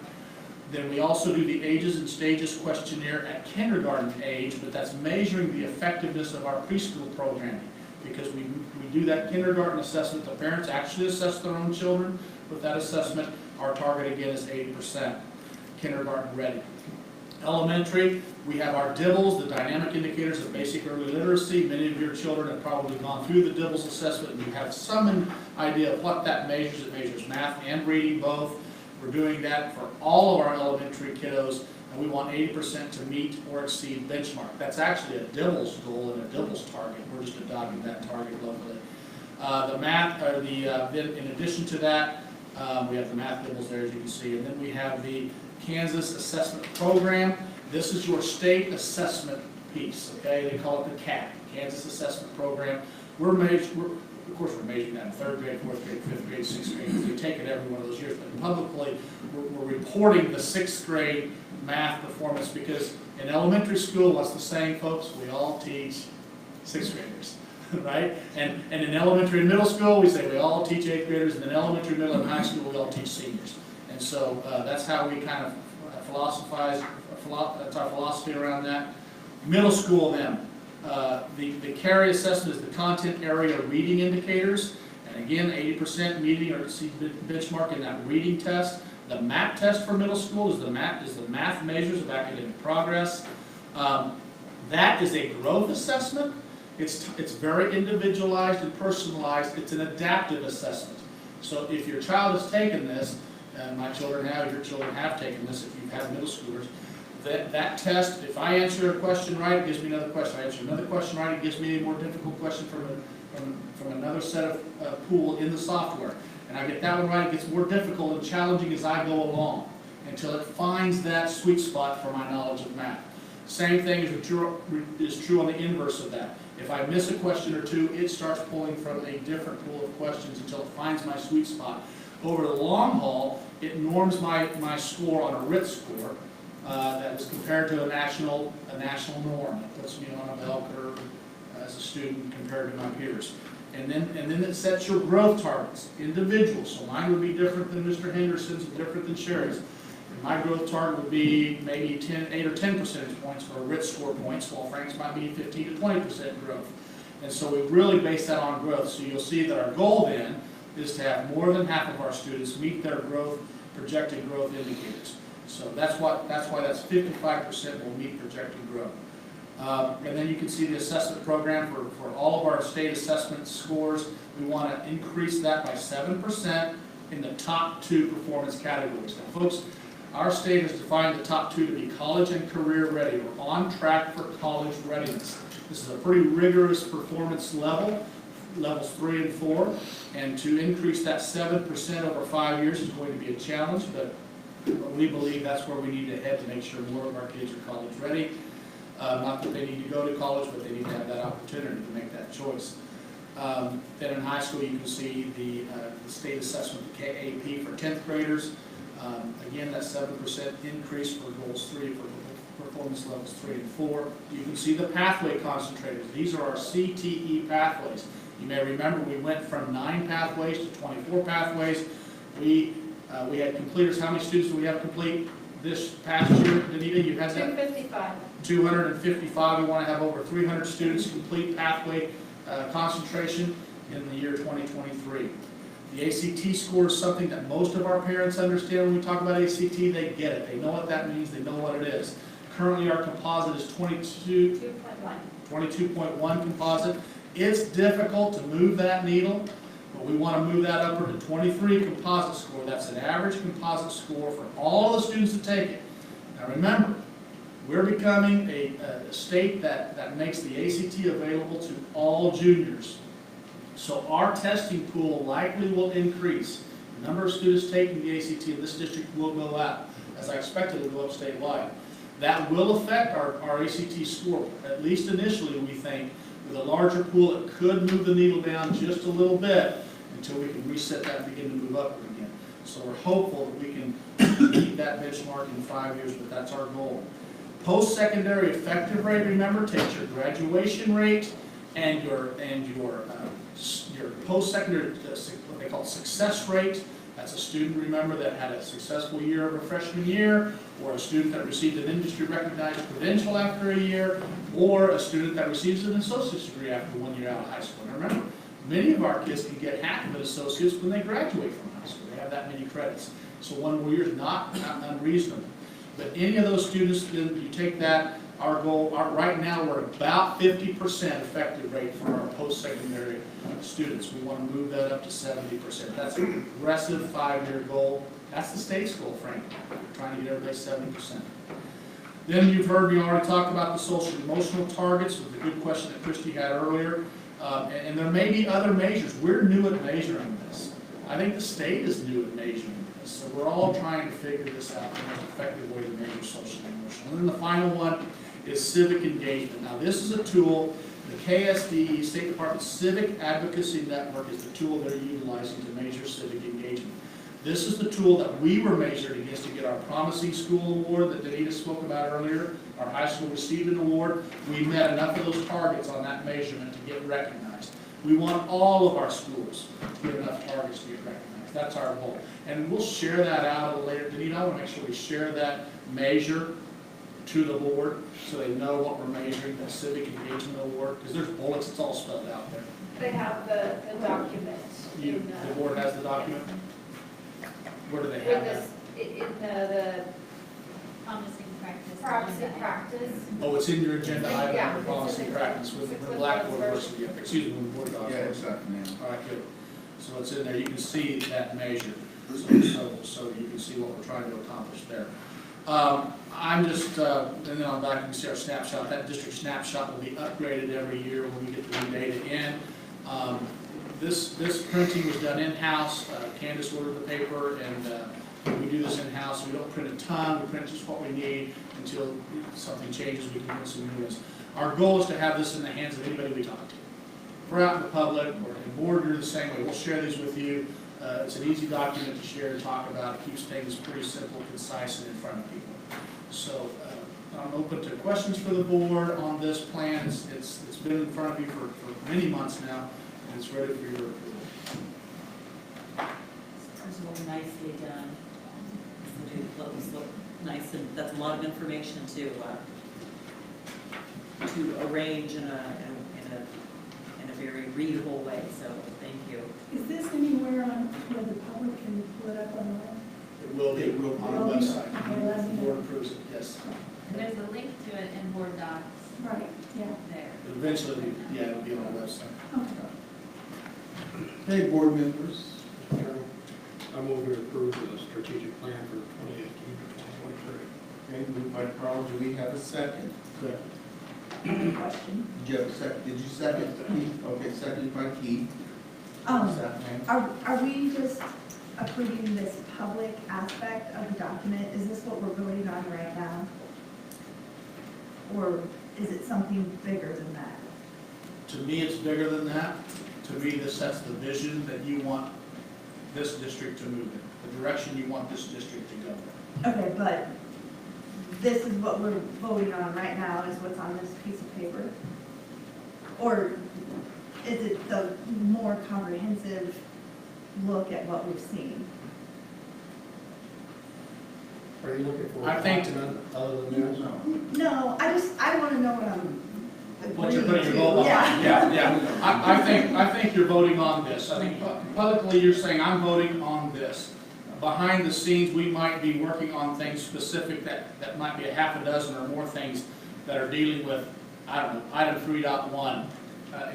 Then we also do the ages and stages questionnaire at kindergarten age, but that's measuring the effectiveness of our preschool programming. Because we do that kindergarten assessment, the parents actually assess their own children with that assessment. Our target again is 80% kindergarten ready. Elementary, we have our DIBLS, the dynamic indicators of basic early literacy. Many of your children have probably gone through the DIBLS assessment and you have some idea of what that measures. It measures math and reading both. We're doing that for all of our elementary kiddos, and we want 80% to meet or exceed benchmark. That's actually a DIBLS goal and a DIBLS target. We're just adopting that target locally. The math, or then in addition to that, we have the math DIBLS there, as you can see, and then we have the Kansas Assessment Program. This is your state assessment piece, okay? They call it the CAP, Kansas Assessment Program. Of course, we're measuring that in 3rd grade, 4th grade, 5th grade, 6th grade, because we take it every one of those years. But publicly, we're reporting the 6th grade math performance, because in elementary school, what's the saying, folks? We all teach 6th graders, right? And in elementary and middle school, we say we all teach 8th graders, and in elementary, middle, and high school, we all teach seniors. And so that's how we kind of philosophize, that's our philosophy around that. Middle school then. The CARI assessment is the content area reading indicators, and again, 80% meeting or exceed benchmark in that reading test. The MAP test for middle school is the math measures of academic progress. That is a growth assessment. It's very individualized and personalized. It's an adaptive assessment. So if your child has taken this, and my children have, your children have taken this if you've had middle schoolers, that test, if I answer a question right, it gives me another question. I answer another question right, it gives me a more difficult question from another set of pool in the software. And I get that one right, it gets more difficult and challenging as I go along until it finds that sweet spot for my knowledge of math. Same thing is true on the inverse of that. If I miss a question or two, it starts pulling from a different pool of questions until it finds my sweet spot. Over the long haul, it norms my score on a RIT score that is compared to a national norm. It puts me on a bell curve as a student compared to my peers. And then it sets your growth targets, individual. So mine would be different than Mr. Henderson's and different than Sherry's. And my growth target would be maybe 8 or 10 percentage points for a RIT score points, while Frank's might be 15 to 20% growth. And so we really base that on growth. So you'll see that our goal then is to have more than half of our students meet their projected growth indicators. So that's why that's 55% will meet projected growth. And then you can see the assessment program for all of our state assessment scores. We want to increase that by 7% in the top 2 performance categories. Now folks, our state has defined the top 2 to be college and career ready. We're on track for college readiness. This is a pretty rigorous performance level, levels 3 and 4, and to increase that 7% over 5 years is going to be a challenge, but we believe that's where we need to head to make sure more of our kids are college ready. Not that they need to go to college, but they need to have that opportunity to make that choice. Then in high school, you can see the state assessment, the KAP for 10th graders. Again, that 7% increase for goals 3 for performance levels 3 and 4. You can see the pathway concentrators. These are our CTE pathways. You may remember we went from 9 pathways to 24 pathways. We had completers. How many students do we have complete this past year, Danita? You had that? 255. 255. We want to have over 300 students complete pathway concentration in the year 2023. The ACT score is something that most of our parents understand. When we talk about ACT, they get it. They know what that means. They know what it is. Currently, our composite is 22.1 composite. It's difficult to move that needle, but we want to move that upward to 23 composite score. That's an average composite score for all the students that take it. Now remember, we're becoming a state that makes the ACT available to all juniors. So our testing pool likely will increase. The number of students taking the ACT in this district will go up, as I expect it will go up statewide. That will affect our ACT score, at least initially, we think. With a larger pool, it could move the needle down just a little bit until we can reset that and begin to move upward again. So we're hopeful that we can meet that benchmark in 5 years, but that's our goal. Post-secondary effective rate, remember, takes your graduation rate and your post-secondary, what they call success rate. That's a student, remember, that had a successful year of a freshman year, or a student that received an industry-recognized credential after a year, or a student that receives an associate's degree after 1 year out of high school. And remember, many of our kids can get half of an associate's when they graduate from high school. They have that many credits. So 1 more year is not unreasonable. But any of those students, then you take that, our goal, right now we're at about 50% effective rate for our post-secondary students. We want to move that up to 70%. That's an aggressive 5-year goal. That's the state's goal, frankly. We're trying to get everybody 70%. Then you've heard me already talk about the social and emotional targets, with the good question that Christy had earlier. And there may be other measures. We're new at measuring this. I think the state is new at measuring this. So we're all trying to figure this out in the most effective way to measure social and emotional. And then the final one is civic engagement. Now this is a tool, the KSDE, State Department Civic Advocacy Network, is the tool they're utilizing to measure civic engagement. This is the tool that we were measured against to get our Promising School Award that Danita spoke about earlier. Our high school received an award. We met enough of those targets on that measurement to get recognized. We want all of our schools to get enough targets to get recognized. That's our goal. And we'll share that out a little later. Danita, I want to make sure we share that measure to the board so they know what we're measuring, the Civic Engagement Award, because there's bullets, it's all spelled out there. They have the document. The board has the document? Where do they have that? In the Promising practice. proxy practice. Oh, it's in your agenda item Yeah, for it's policy in the- practice with it's the with Blackboard those versus, excuse me, with the board docs. Yeah, exactly, yeah. All right, good. So it's in there, you can see that measure, so you can see what we're trying to accomplish there. I'm just, and then on back, you can see our snapshot. That district snapshot will be upgraded every year when we get the new data in. This printing was done in-house. Candace ordered the paper, and we do this in-house. We don't print a ton, we print just what we need until something changes, we can print some new ones. Our goal is to have this in the hands of anybody we talk to. If we're out in the public, or in board, you're the same way. We'll share these with you. It's an easy document to share and talk about. It keeps things pretty simple, concise, and in front of people. So I'm open to questions for the board on this plan. It's been in front of you for many months now, and it's ready for your approval. It's really nicely done. So the looks look nice, and that's a lot of information to arrange in a very readable way, so thank you. Is this anywhere on where the public can pull it up on the web? It will be on our website. The board approves it, yes. And there's a link to it in board docs. Right, yeah. There. Eventually, yeah, it'll be on our website. Okay, board members. I move to approve the strategic plan for 2018 to 2023. Okay, moved by Carl, do we have a second? Question. Did you have a second? Did you second, Keith? Okay, seconded by Keith. Is that ma'am? Are we just approving this public aspect of the document? Is this what we're voting on right now? Or is it something bigger than that? To me, it's bigger than that. To me, this sets the vision that you want this district to move in, the direction you want this district to go. Okay, but this is what we're voting on right now, is what's on this piece of paper? Or is it the more comprehensive look at what we've seen? Are you looking for I a think- document other than this? No, I want to know what I'm What you're putting your agreeing vote to. behind, yeah. I think you're voting on this. I think publicly you're saying, I'm voting on this. Behind the scenes, we might be working on things specific that might be a half a dozen or more things that are dealing with, I don't know, item 3.1,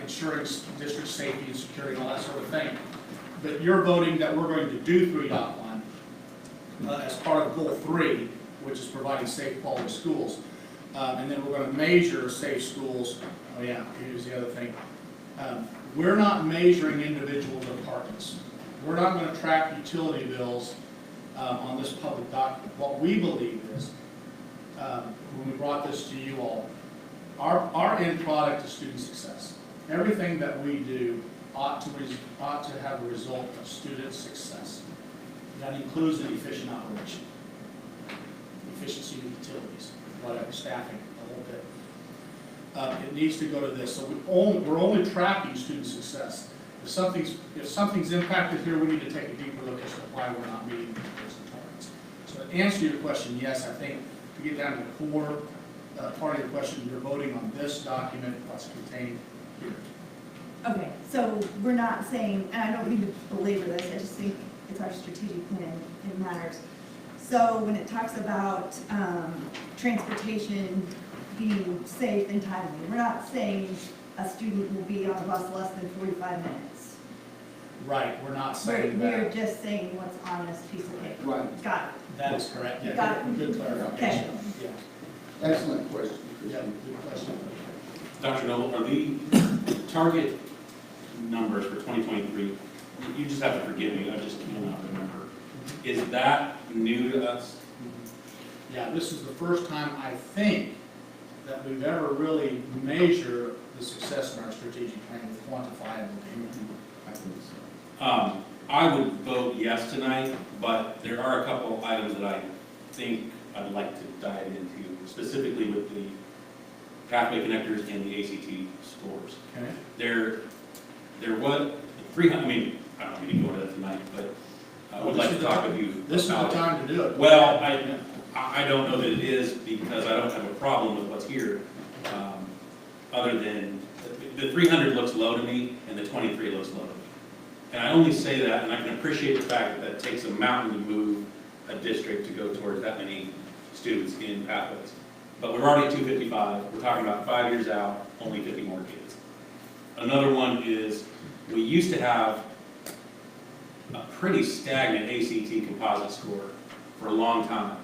ensuring district safety and security and all that sort of thing. But you're voting that we're going to do 3.1 as part of goal 3, which is providing safe quality schools. And then we're going to measure safe schools. Oh yeah, here's the other thing. We're not measuring individual departments. We're not going to track utility bills on this public document. What we believe is, when we brought this to you all, our end product is student success. Everything that we do ought to have a result of student success. That includes an efficient operation, efficiency of utilities, whatever, staffing, a little bit. It needs to go to this. So we're only tracking student success. If something's impacted here, we need to take a deeper look as to why we're not meeting those targets. So to answer your question, yes, I think to get down to the core part of your question, you're voting on this document, what's contained here. Okay, so we're not saying, and I don't mean to belabor this, I just think it's our strategic plan, it matters. So when it talks about transportation being safe and timely, we're not saying a student will be on a bus less than 45 minutes. Right, we're not saying We're that. just saying what's on this piece of paper. Right. Got That is correct. Yeah, Got it. good clarification. Okay. Yeah, Excellent question. yeah, good question. Dr. Noble, are the target numbers for 2023, you just have to forgive me, I just cannot remember. Is that new to us? Yeah, this is the first time, I think, that we've ever really measured the success in our strategic plan with quantifiable data. I think so. I would vote yes tonight, but there are a couple of items that I think I'd like to dive into, specifically with the pathway connectors and the ACT scores. Okay. There was 300, I mean, I don't need to go into that tonight, but I would like to talk with you. This is the about it. time to do it. Well, I don't know that it is because I don't have a problem with what's here, other than the 300 looks low to me and the 23 looks low to me. And I only say that, and I can appreciate the fact that it takes a mountain to move a district to go towards that many students in pathways. But we're already at 255, we're talking about 5 years out, only 50 more kids. Another one is, we used to have a pretty stagnant ACT composite score for a long time.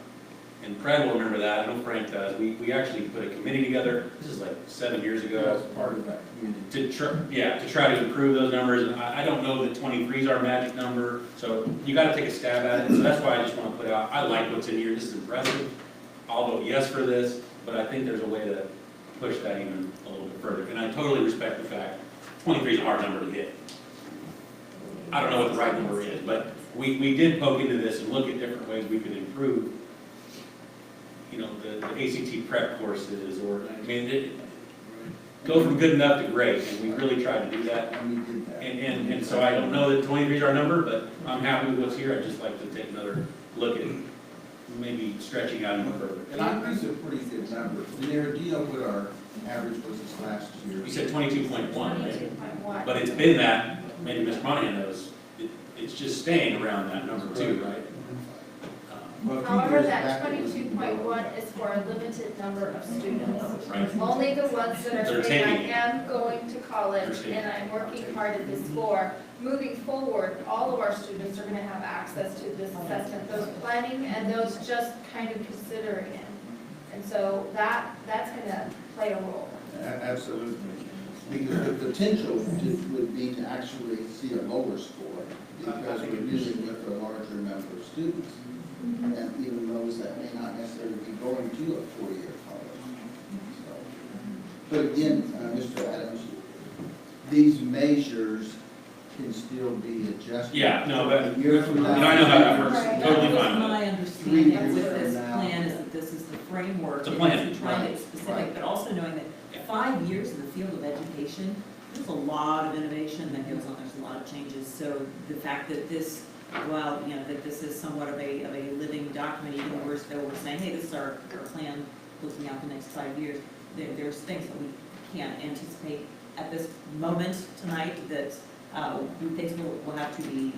And Fred will remember that, I know Frank does. We actually put a committee together, this is like 7 years ago. That's part of that community. To try to improve those numbers. And I don't know that 23 is our magic number, so you gotta take a stab at it. So that's why I just wanna put it out, I like what's in here, this is impressive. I'll vote yes for this, but I think there's a way to push that even a little bit further. And I totally respect the fact 23 is a hard number to hit. I don't know what the right number is, but we did poke into this and look at different ways we could improve, you know, the ACT prep courses, or, I mean, go from good enough to great, and we really tried to do that. And we did that. And so I don't know that 23 is our number, but I'm happy with what's here. I'd just like to take another look at maybe stretching out even further. And I think it's a pretty good number. Lanier, do you know what our average was this last year? You said 22.1, right? 22.1. But it's been that, maybe Ms. Monahan knows, it's just staying around that number too, right? Well, a few However, years that back, it was- 22.1 is for a limited number of students. Right. Only the ones that They're are saying, I taking it. am going to college Understand. and I'm working hard at this for. Moving forward, all of our students are gonna have access to this assessment, those planning and those just kind of considering it. And so that's gonna play a role. Absolutely. Because the potential would be to actually see a lower score because we're dealing with a larger number of students. And even those that may not necessarily be going to a four-year college. So, but again, Mr. Adams, these measures can still be adjusted. Yeah, no, but, A year from now. I know how that works, That totally was fine with my it. understanding with this Now. plan, is that this is the framework. It's a and plan, it's trying to right, get specific, right. but also knowing that 5 years in the field of education, there's a lot of innovation that goes on, there's a lot of changes. So the fact that this, well, you know, that this is somewhat of a living document, even though we're saying, hey, this is our plan looking out the next 5 years, there's things that we can't anticipate at this moment tonight that things will have to be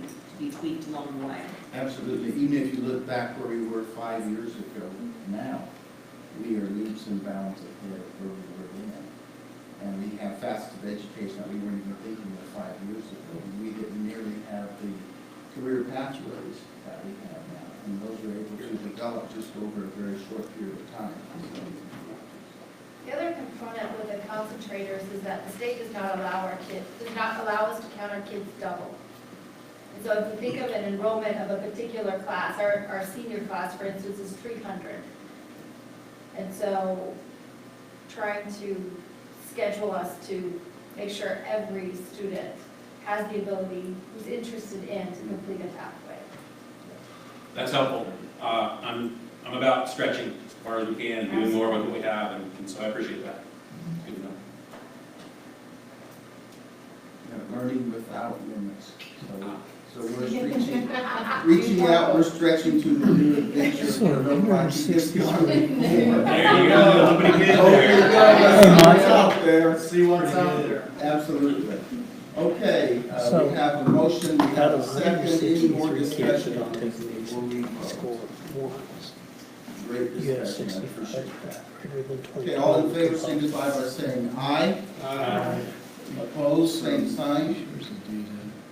tweaked along the way. Absolutely. Even if you look back where we were 5 years ago, now, we are leaps and bounds ahead of where we were then. And we have facets of education that we weren't even thinking of 5 years ago. We didn't nearly have the career pathways that we have now. And those were able to develop just over a very short period of time. The other component with the concentrators is that the state does not allow us to count our kids double. And so if you think of an enrollment of a particular class, our senior class, for instance, is 300. And so trying to schedule us to make sure every student has the ability, who's interested in, to complete a pathway. That's helpful. I'm about stretching as far as we can and doing more with what we have, and so I appreciate that. Good to know. Learning without limits. So we're reaching out, we're stretching to the new adventure. Nobody gets going. There you go. Somebody get There you there. go. Let's see what's out there. See what's out there. Absolutely. Okay, we have a motion, we have a second, any more discussion on this before we vote? Great discussion, I appreciate that. Okay, all in favor, signify by saying aye. Aye. Opposed, same sign.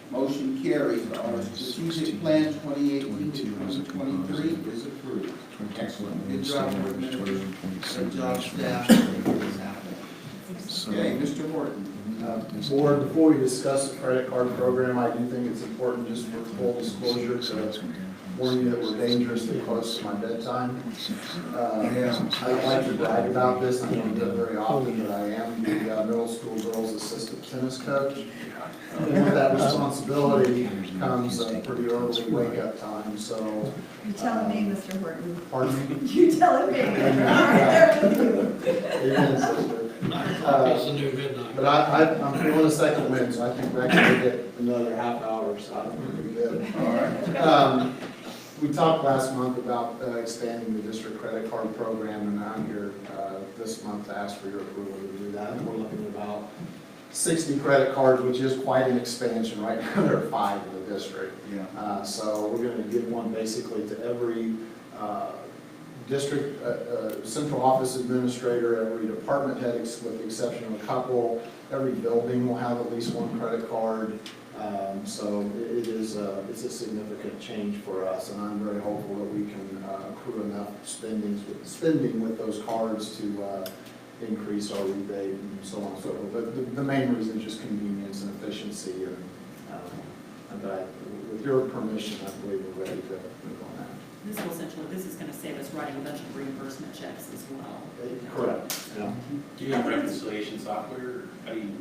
Motion carries. Our strategic plan 2018-2023 is approved. Excellent. Good job, board members. Good job, staff. Okay, Mr. Horton. Board, before we discuss the credit card program, I do think it's important just for full disclosure to warn you that we're dangerously close to my bedtime. I don't like to brag about this, I don't do it very often, but I am the middle school girls' assistant tennis coach. And with that responsibility comes a pretty early wake-up time, so. You're telling me, Mr. Horton. Pardon me? You're telling me. It is, sister. But I'm feeling a second wind, so I think we're actually gonna get another half hour, so I think we're pretty good. All right. We talked last month about expanding the district credit card program, and I'm here this month to ask for your approval to do that. And we're looking at about 60 credit cards, which is quite an expansion. Right now, there are 5 in the district. Yeah. So we're going to give one basically to every district central office administrator, every department head, with the exception of a couple. Every building will have at least one credit card. So it's a significant change for us, and I'm very hopeful that we can accrue enough spending with those cards to increase our rebate and so on and so forth. But the main reason is just convenience and efficiency, and with your permission, I believe we're ready to move on that. This is going to save us writing a bunch of reimbursement checks as well. Correct. Yeah. Do you have reconciliation software? How do you?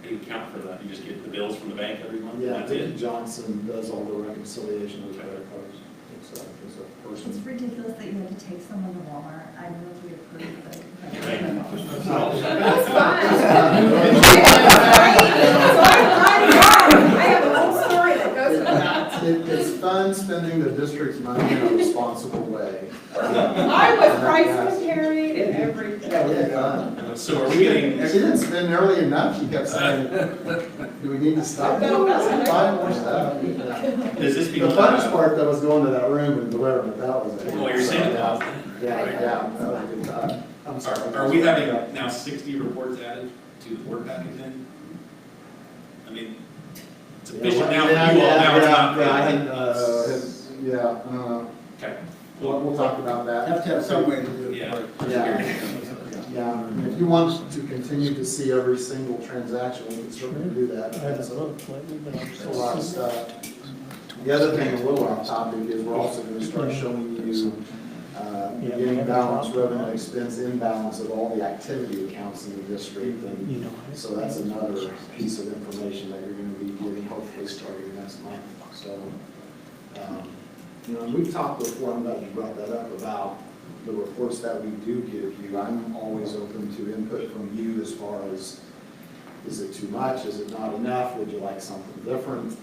you account for that? You just get the bills from the bank every month? Yeah, That's Vicki it? Johnson does all the reconciliation of the credit cards. It's a It's person. ridiculous that you had to take someone to Walmart. I don't know if we approved, but. That's fine. I have a whole story that goes with that. It's fun spending the district's money in a responsible way. I was price comparing and everything. Yeah, we had fun. So are we getting, She didn't spend nearly enough, she kept saying, do we need to stop? Buy more stuff. Yeah. does this The become? funnest part though was going to that room and delivering it, that was it. Oh, you're saying that? Yeah, that was a good time. I'm sorry. Are we having now 60 reports added to the board packet then? I mean, it's efficient now for you all, now it's not. Okay. We'll talk about that. Have to have some way to do it. Yeah. Yeah, and if you want to continue to see every single transaction, we can certainly do that. That's a lot of stuff. The other thing, a little off topic, is we're also going to start showing you beginning balance, revenue expense imbalance of all the activity accounts in the district. And so that's another piece of information that you're going to be getting hopefully starting next month. So, we've talked before, I'm glad you brought that up, about the reports that we do give you. I'm always open to input from you as far as, is it too much? Is it not enough? Would you like something different?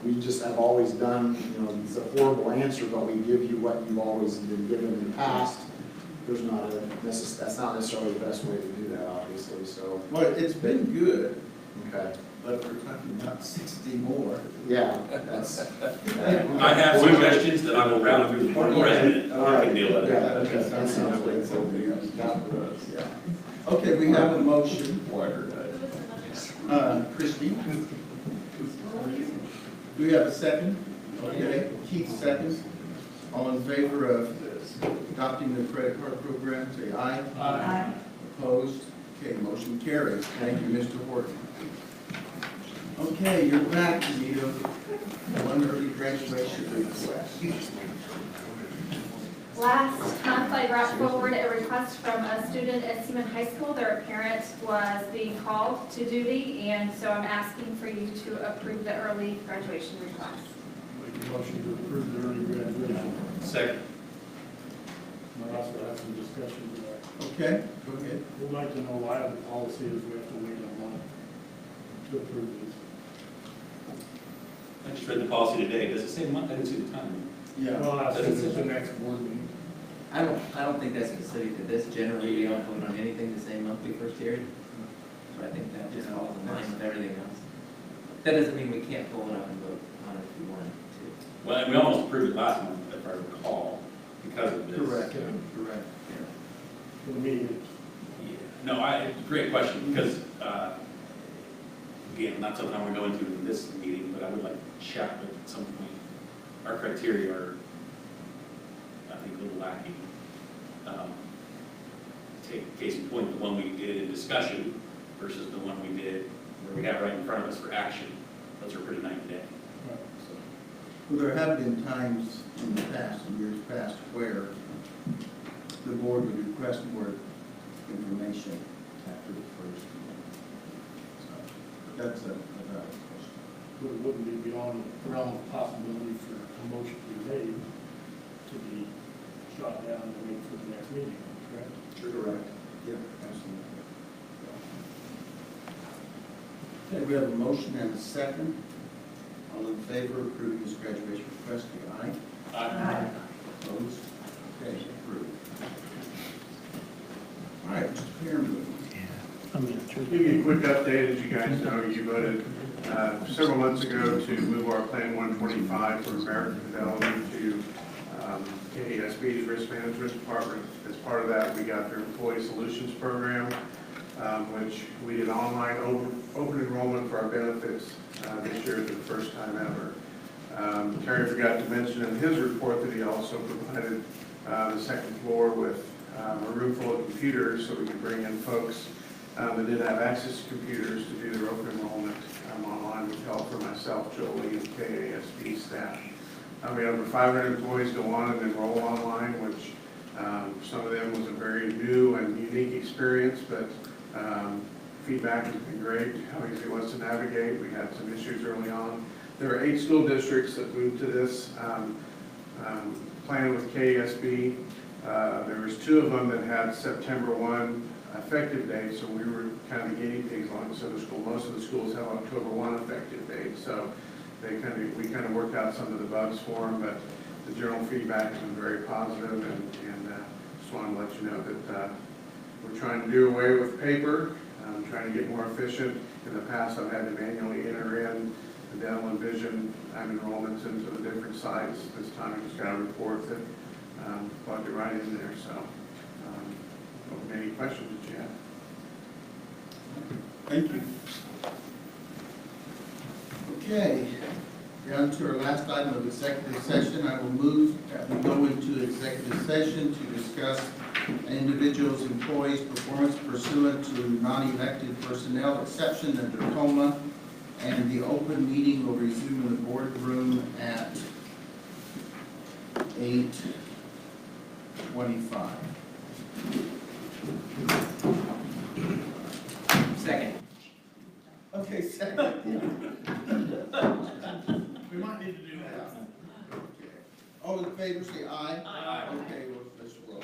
We just have always done, it's a horrible answer, but we give you what you've always been given in the past. There's not that's not necessarily the best way to do that, obviously, so. Well, it's been good, Okay. but we're talking about 60 more. Yeah, that's. I have suggestions that I will route through the board president. I can deal with Yeah, it. okay, that sounds great. Yeah. Okay, we have a motion. Christie? Do we have a second? Okay, Keith seconds. All in favor of adopting the credit card program, say aye. Aye. Opposed? Okay, motion carries. Thank you, Mr. Horton. Okay, you're back, Anita. One early graduation request. Last month, I brought forward a request from a student at Seaman High School. Their parent was being called to duty, and so I'm asking for you to approve the early graduation request. Make a motion to approve the early graduation. Second. I also have some discussion to that. Okay, go ahead. We'd like to know why the policy is we have to wait a month to approve these. I just read the policy today. Does it say month? I didn't see the time. Yeah. Well, I said it's the next board meeting. I don't think that's specific to this. Generally, we don't vote on anything the same month we first hear it. So I think that just falls in line with everything else. That doesn't mean we can't pull it up and vote on it if we wanted to. Well, and we almost approved it last month, if I recall, because of this. Correct, correct. For the meeting. Yeah. No, it's a great question, because, again, not something I want to go into in this meeting, but I would like to check with at some point. Our criteria are, I think, a little lacking. Take case in point, the one we did in discussion versus the one we did where we have right in front of us for action. Those are pretty night and day. Well, there have been times in the past, in years past, where the board would request more information after the first meeting. So that's a valid question. But it wouldn't be beyond the realm of possibility for a motion to be made to be shot down and wait for the next meeting, correct? Correct. Yep, absolutely. Okay, we have a motion and a second. All in favor of approving this graduation request, say aye. Aye. Opposed? Okay, approved. All right, Mr. Perrin. Give you a quick update. As you guys know, you voted several months ago to move our Plan 125 for American Fidelity to KASB's Risk Management Department. As part of that, we got their Employee Solutions Program, which we did online open enrollment for our benefits this year for the first time ever. Terry forgot to mention in his report that he also provided the second floor with a room full of computers so we could bring in folks that didn't have access to computers to do their open enrollment online with help for myself, Jolie, and KASB staff. We had over 500 employees go on and enroll online, which some of them was a very new and unique experience, but feedback has been great, how easy it was to navigate. We had some issues early on. There are 8 school districts that moved to this plan with KSB. There was 2 of them that had September 1 effective date, so we were kind of the guinea pigs on this other school. Most of the schools have October 1 effective date, so we kind of worked out some of the bugs for them, but the general feedback has been very positive, and just wanted to let you know that we're trying to do away with paper, trying to get more efficient. In the past, I've had to manually enter in the dental and vision enrollments into the different sites. This time I just got a report that plugged it right in there, so any questions that you have? Thank you. Okay, we're on to our last item of executive session. I will move that we go into executive session to discuss an individual's employees' performance pursuant to non-elected personnel exception under COMA, and the open meeting will resume in the boardroom at 8:25. Second. Okay, second. We might need to do that. Okay. All in favor, say aye. Aye. Okay, well, let's roll.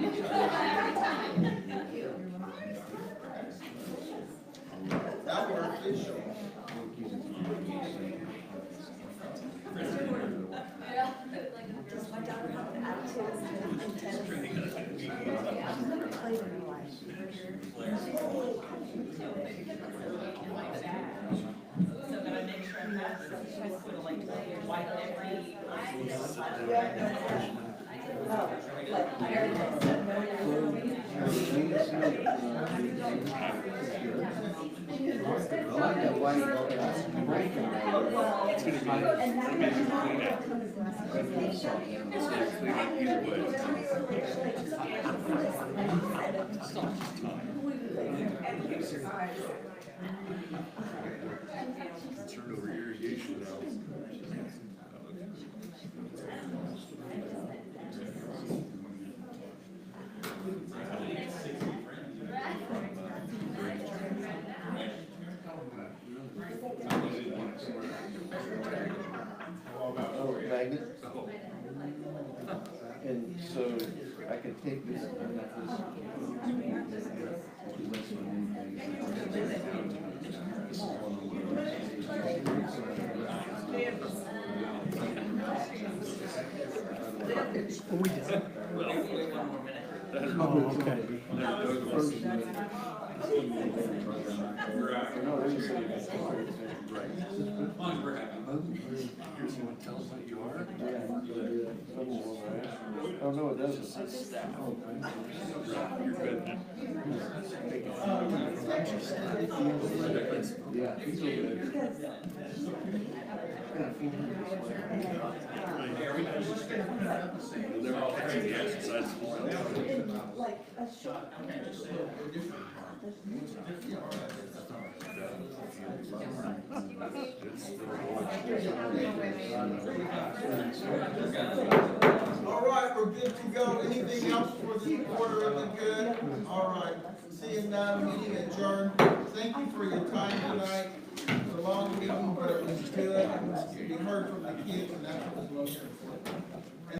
Now we're official. Does my daughter have an attitude and So that I make sure I have this, I sort of like wipe every. Concerned over irrigation now. Magnet. And so I can take this, Oh, okay. Here's someone tell us what you are. Oh, no, it doesn't. You're good. Yeah, he's over there. Yeah, feed him this way. They're all catching the exercise. like a short. All right, we're good to go. Anything else for the quarter of the good? All right, seeing none, meeting adjourned. Thank you for your time tonight. It was a long meeting, but it was good. We heard from the kids, and that's what was most important.